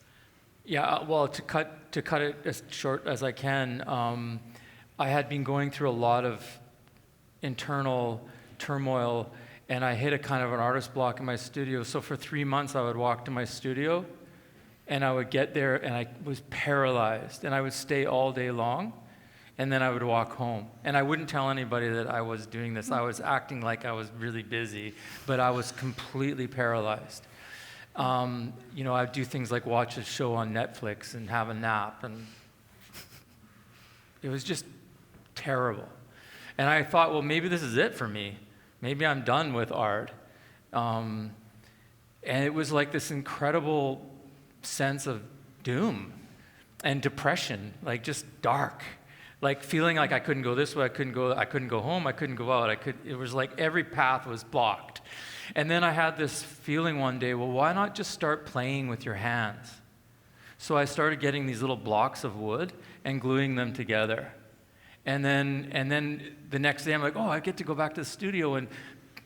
Yeah, well, to cut it as short as I can, I had been going through a lot of internal turmoil, and I hit a kind of an artist block in my studio. So for 3 months, I would walk to my studio, and I would get there, and I was paralyzed, and I would stay all day long, and then I would walk home. And I wouldn't tell anybody that I was doing this. I was acting like I was really busy, but I was completely paralyzed. I'd do things like watch a show on Netflix and have a nap, and it was just terrible. And I thought, well, maybe this is it for me. Maybe I'm done with art. And it was like this incredible sense of doom and depression, like just dark, like feeling like I couldn't go this way, I couldn't go home, I couldn't go out. It was like every path was blocked. And then I had this feeling one day, well, why not just start playing with your hands? So I started getting these little blocks of wood and gluing them together. And then the next day I'm like, oh, I get to go back to the studio and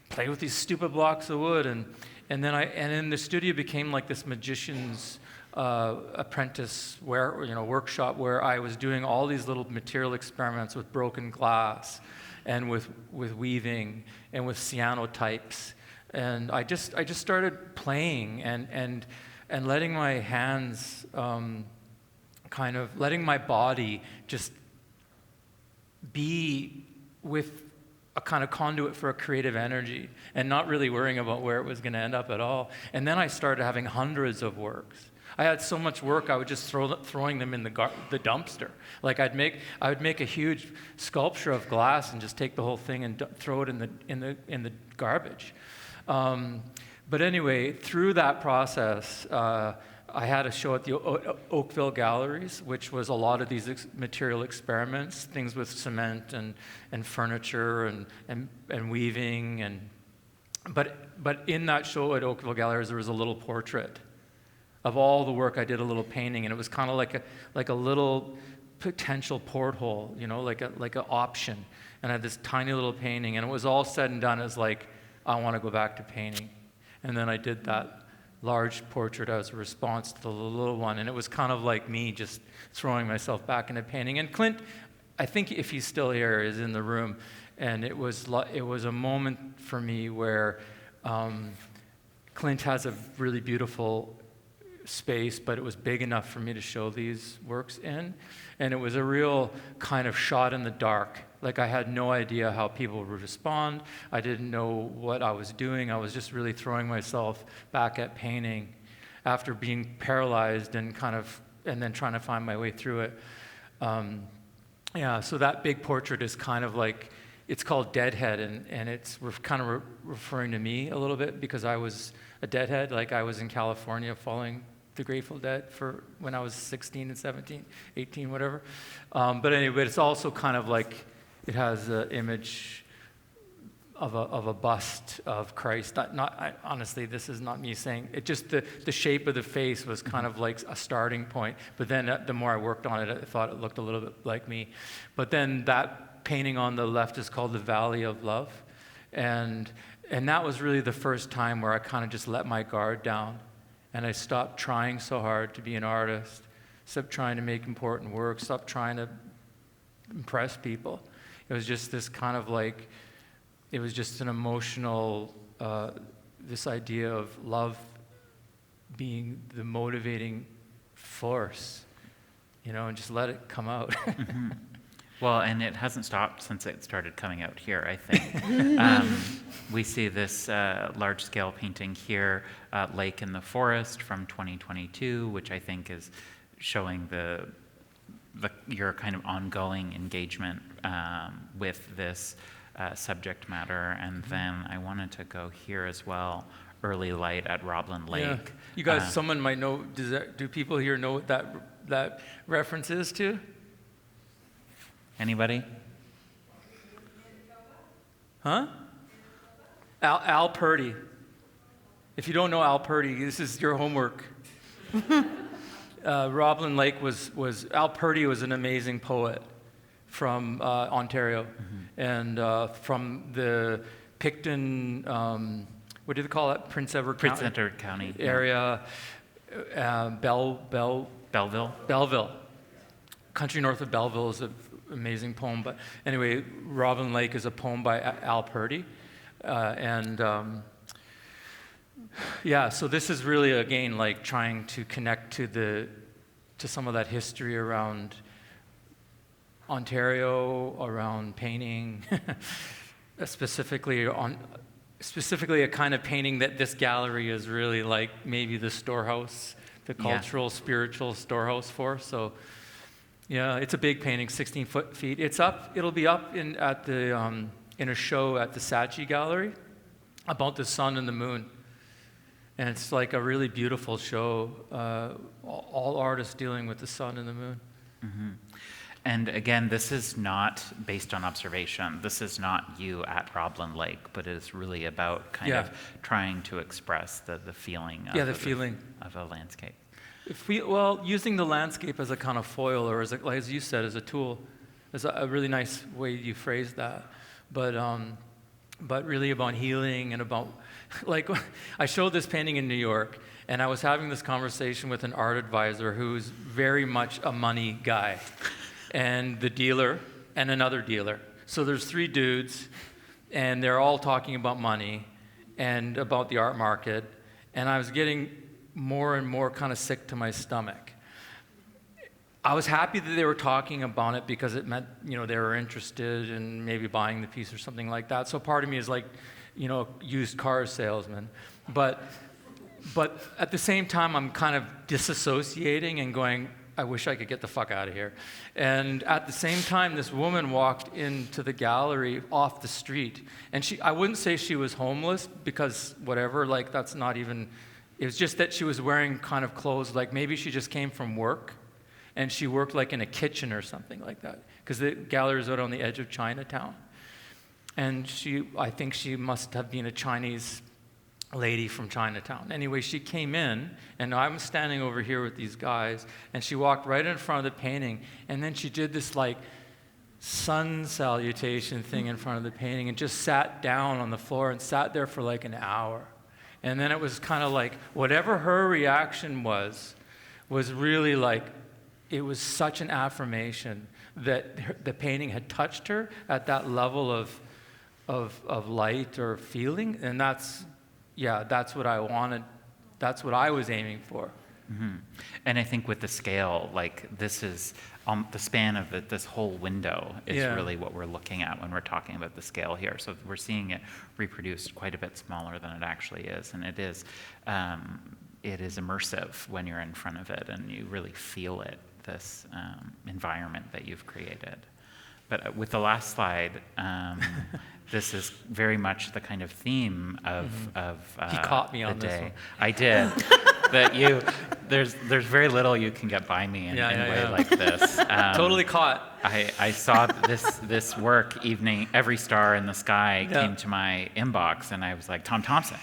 play with these stupid blocks of wood. And then the studio became like this magician's apprentice workshop where I was doing all these little material experiments with broken glass and with weaving and with cyanotypes. And I just started playing and letting my hands letting my body just be with a kind of conduit for a creative energy and not really worrying about where it was going to end up at all. And then I started having hundreds of works. I had so much work, I would just throwing them in the dumpster. Like I would make a huge sculpture of glass and just take the whole thing and throw it in the garbage. But anyway, through that process, I had a show at the Oakville Galleries, which was a lot of these material experiments, things with cement and furniture and weaving. But in that show at Oakville Galleries, there was a little portrait of all the work I did, a little painting, and it was kind of like a little potential porthole, like an option. And I had this tiny little painting, and it was all said and done as like, I want to go back to painting. And then I did that large portrait as a response to the little one, and it was kind of like me just throwing myself back into painting. And Clint, I think if he's still here, is in the room, and it was a moment for me where Clint has a really beautiful space, but it was big enough for me to show these works in, and it was a real kind of shot in the dark. Like I had no idea how people would respond. I didn't know what I was doing. I was just really throwing myself back at painting after being paralyzed and then trying to find my way through it. So that big portrait is kind of like, it's called Deadhead, and it's kind of referring to me a little bit because I was a deadhead. Like I was in California following the Grateful Dead for when I was 16 and 17, 18, whatever. But anyway, it's also kind of like, it has an image of a bust of Christ. Honestly, this is not me saying it. Just the shape of the face was kind of like a starting point. But then the more I worked on it, I thought it looked a little bit like me. But then that painting on the left is called the Valley of Love, and that was really the first time where I kind of just let my guard down, and I stopped trying so hard to be an artist, stopped trying to make important work, stopped trying to impress people. It was just this kind of like. It was just an emotional, this idea of love being the motivating force, and just let it come out. Mm-hmm. Well, and it hasn't stopped since it started coming out here, I think. We see this large-scale painting here, Lake in the Forest from 2022, which I think is showing your kind of ongoing engagement with this subject matter. And then I wanted to go here as well, Early Light at Roblin Lake. Yeah. You guys, someone might know, do people here know what that reference is to? Anybody? Huh? Al Purdy. If you don't know Al Purdy, this is your homework. Roblin Lake was Al Purdy was an amazing poet from Ontario, and from the Picton, what do they call it? Prince Edward County area, Belleville. Country North of Belleville is an amazing poem. But anyway, Roblin Lake is a poem by Al Purdy, so this is really again like trying to connect to some of that history around Ontario, around painting, specifically a kind of painting that this gallery is really like maybe the storehouse, the cultural, spiritual storehouse for. So, yeah, it's a big painting, 16 feet. It'll be up in a show at the Saatchi Gallery about the sun and the moon. And it's like a really beautiful show, all artists dealing with the sun and the moon. Mm-hmm. And again, this is not based on observation. This is not you at Roblin Lake, but it is really about kind of trying to express the feeling of, of a landscape. Using the landscape as a kind of foil, or as you said, as a tool, is a really nice way you phrased that. But really about healing and about, like, I showed this painting in New York, and I was having this conversation with an art advisor who's very much a money guy. And the dealer, and another dealer. So there's 3 dudes, and they're all talking about money and about the art market, and I was getting more and more kind of sick to my stomach. I was happy that they were talking about it because it meant, they were interested in maybe buying the piece or something like that. So part of me is like, used car salesman. But at the same time, I'm kind of disassociating and going, I wish I could get the fuck out of here. And at the same time, this woman walked into the gallery off the street. And I wouldn't say she was homeless because whatever, like that's not even, it was just that she was wearing kind of clothes, like maybe she just came from work and she worked like in a kitchen or something like that. Because the gallery is out on the edge of Chinatown. And I think she must have been a Chinese lady from Chinatown. Anyway, she came in, and I'm standing over here with these guys, and she walked right in front of the painting, and then she did this like sun salutation thing in front of the painting and just sat down on the floor and sat there for like an hour. And then it was kind of like, whatever her reaction was really like, it was such an affirmation that the painting had touched her at that level of light or feeling, and that's what I wanted. That's what I was aiming for. Mm-hmm. And I think with the scale, like this is the span of this whole window is really what we're looking at when we're talking about the scale here. So we're seeing it reproduced quite a bit smaller than it actually is, and it is immersive when you're in front of it, and you really feel it, this environment that you've created. But with the last slide, this is very much the kind of theme of He caught me on the this day. one. I did. there's very little you can get by me in a way yeah. like this. Totally caught. I saw this work, Every Star in the Sky, came to my inbox, and I was like, Tom Thompson,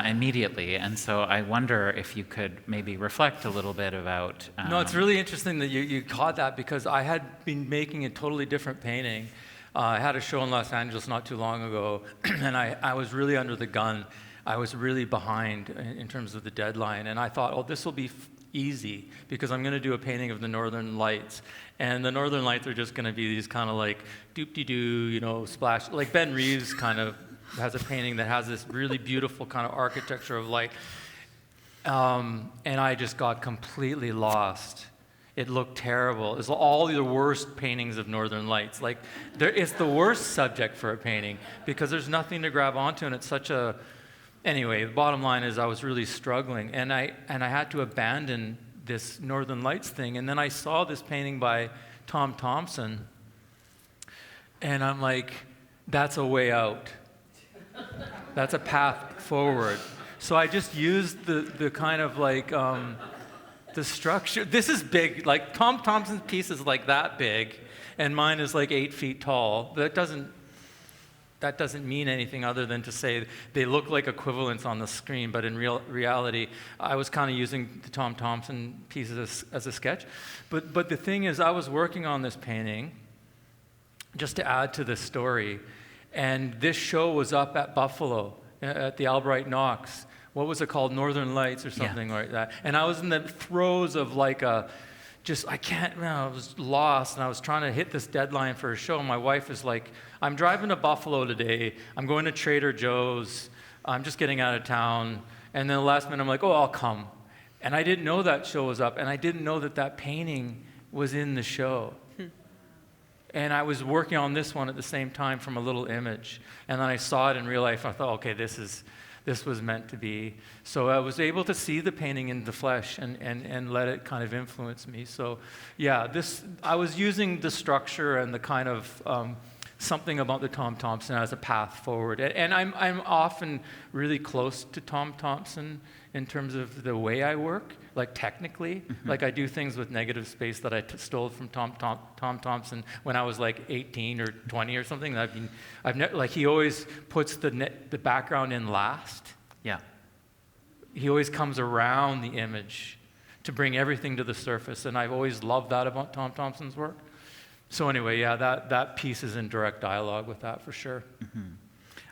immediately. And so I wonder if you could maybe reflect a little bit about... No, it's really interesting that you caught that, because I had been making a totally different painting. I had a show in Los Angeles not too long ago, and I was really under the gun. I was really behind in terms of the deadline, and I thought, oh, this will be easy, because I'm going to do a painting of the Northern Lights, and the Northern Lights are just going to be these kind of like doop-de-doo, splash, like Ben Reeves kind of has a painting that has this really beautiful kind of architecture of light, and I just got completely lost. It looked terrible. It's all the worst paintings of Northern Lights. Like, it's the worst subject for a painting, because there's nothing to grab onto, and it's such a... Anyway, the bottom line is I was really struggling, and I had to abandon this Northern Lights thing, and then I saw this painting by Tom Thompson, and I'm like, that's a way out. That's a path forward. So I just used the kind of like, the structure. This is big, like Tom Thompson's piece is like that big, and mine is like 8 feet tall. That doesn't mean anything other than to say they look like equivalents on the screen, but in reality, I was kind of using the Tom Thompson piece as a sketch. But the thing is, I was working on this painting just to add to the story, and this show was up at Buffalo, at the Albright Knox. What was it called? Northern Lights or something like that. And I was in the throes of like I was lost, and I was trying to hit this deadline for a show. And my wife is like, I'm driving to Buffalo today. I'm going to Trader Joe's. I'm just getting out of town. And then the last minute, I'm like, oh, I'll come. And I didn't know that show was up, and I didn't know that painting was in the show. And I was working on this one at the same time from a little image. And then I saw it in real life. I thought, okay, this was meant to be. So I was able to see the painting in the flesh and let it kind of influence me. So yeah, I was using the structure and the kind of something about the Tom Thompson as a path forward. And I'm often really close to Tom Thompson in terms of the way I work, like technically. Like I do things with negative space that I stole from Tom Thompson when I was like 18 or 20 or something. Like he always puts the background in last. Yeah. He always comes around the image to bring everything to the surface, and I've always loved that about Tom Thompson's work. So anyway, yeah, that piece is in direct dialogue with that for sure.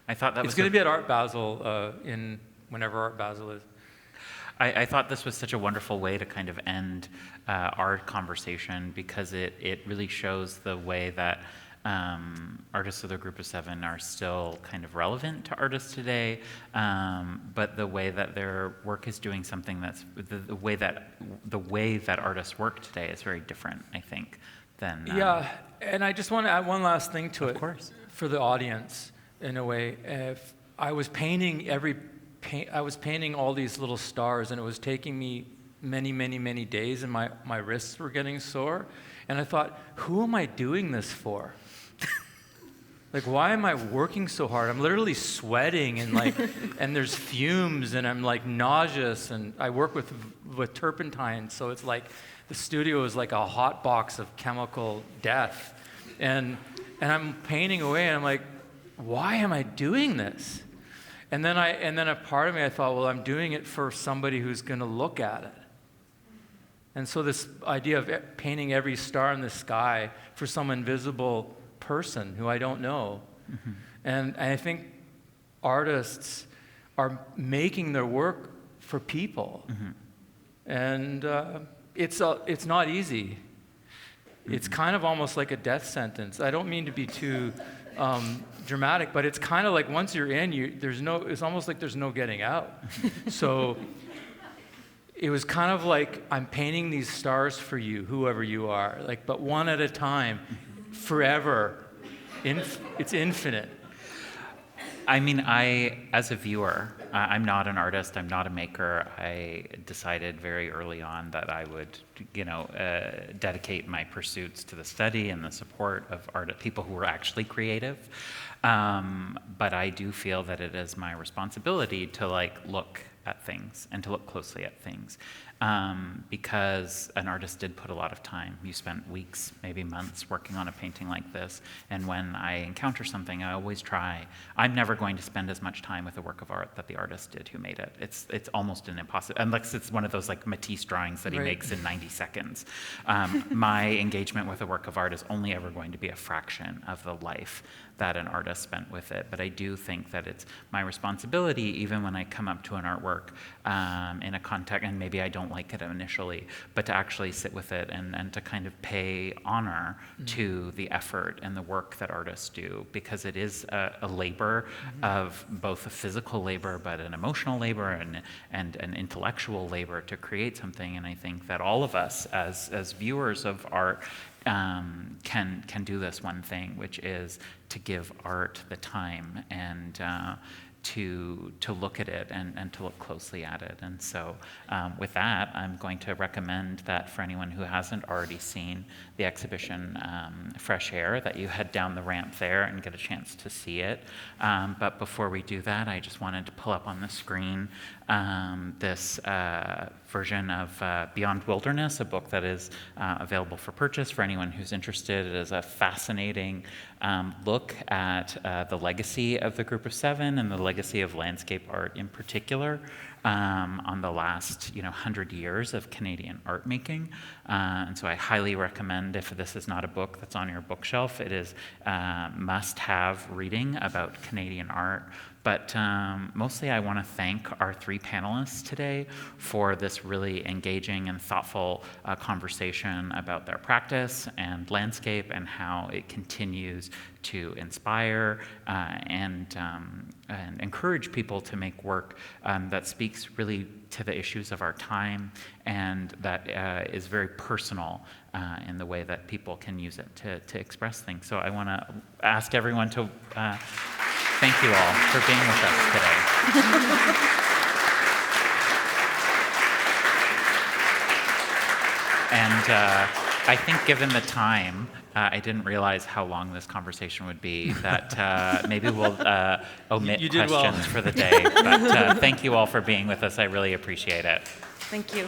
I thought that it's going to be at Art Basel whenever Art Basel is. I thought this was such a wonderful way to kind of end our conversation, because it really shows the way that artists of the Group of Seven are still kind of relevant to artists today, but the way that their work is doing something that's the way that artists work today is very different, I think, than yeah. And I just want to add one last thing to it, of course, for the audience. In a way, if I was painting all these little stars, and it was taking me many days, and my wrists were getting sore. And I thought, who am I doing this for? Like, why am I working so hard? I'm literally sweating, and and there's fumes, and I'm like nauseous, and I work with turpentine, so it's like the studio is like a hot box of chemical death. And I'm painting away, and I'm like, why am I doing this? And then a part of me, I thought, well, I'm doing it for somebody who's going to look at it. And so this idea of painting every star in the sky for some invisible person who I don't know. And I think artists are making their work for people. And it's not easy. It's kind of almost like a death sentence. I don't mean to be too dramatic, but it's kind of like once you're in, it's almost like there's no getting out. So it was kind of like, I'm painting these stars for you, whoever you are, but one at a time, forever. It's infinite. I mean, as a viewer, I'm not an artist, I'm not a maker. I decided very early on that I would, dedicate my pursuits to the study and the support of people who were actually creative. But I do feel that it is my responsibility to look at things and to look closely at things. Because an artist did put a lot of time. You spent weeks, maybe months, working on a painting like this. And when I encounter something, I always try. I'm never going to spend as much time with a work of art that the artist did who made it. It's almost an impossible, unless it's one of those like Matisse drawings that he makes in 90 seconds. My engagement with a work of art is only ever going to be a fraction of the life that an artist spent with it. But I do think that it's my responsibility, even when I come up to an artwork in a context, and maybe I don't like it initially, but to actually sit with it and to kind of pay honor to the effort and the work that artists do, because it is a labor of both a physical labor, but an emotional labor and an intellectual labor to create something. And I think that all of us as viewers of art can do this one thing, which is to give art the time and to look at it and to look closely at it. And so with that, I'm going to recommend that for anyone who hasn't already seen the exhibition Fresh Air, that you head down the ramp there and get a chance to see it. But before we do that, I just wanted to pull up on the screen this version of Beyond Wilderness, a book that is available for purchase for anyone who's interested. It is a fascinating look at the legacy of the Group of Seven and the legacy of landscape art in particular on the last 100 years of Canadian art making. And so I highly recommend, if this is not a book that's on your bookshelf, it is must-have reading about Canadian art. But mostly I want to thank our three panelists today for this really engaging and thoughtful conversation about their practice and landscape and how it continues to inspire and encourage people to make work that speaks really to the issues of our time and that is very personal in the way that people can use it to express things. So I want to ask everyone to thank you all for being with us today. And I think given the time, I didn't realize how long this conversation would be, that maybe we'll omit questions for the day. But thank you all for being with us. I really appreciate it. Thank you.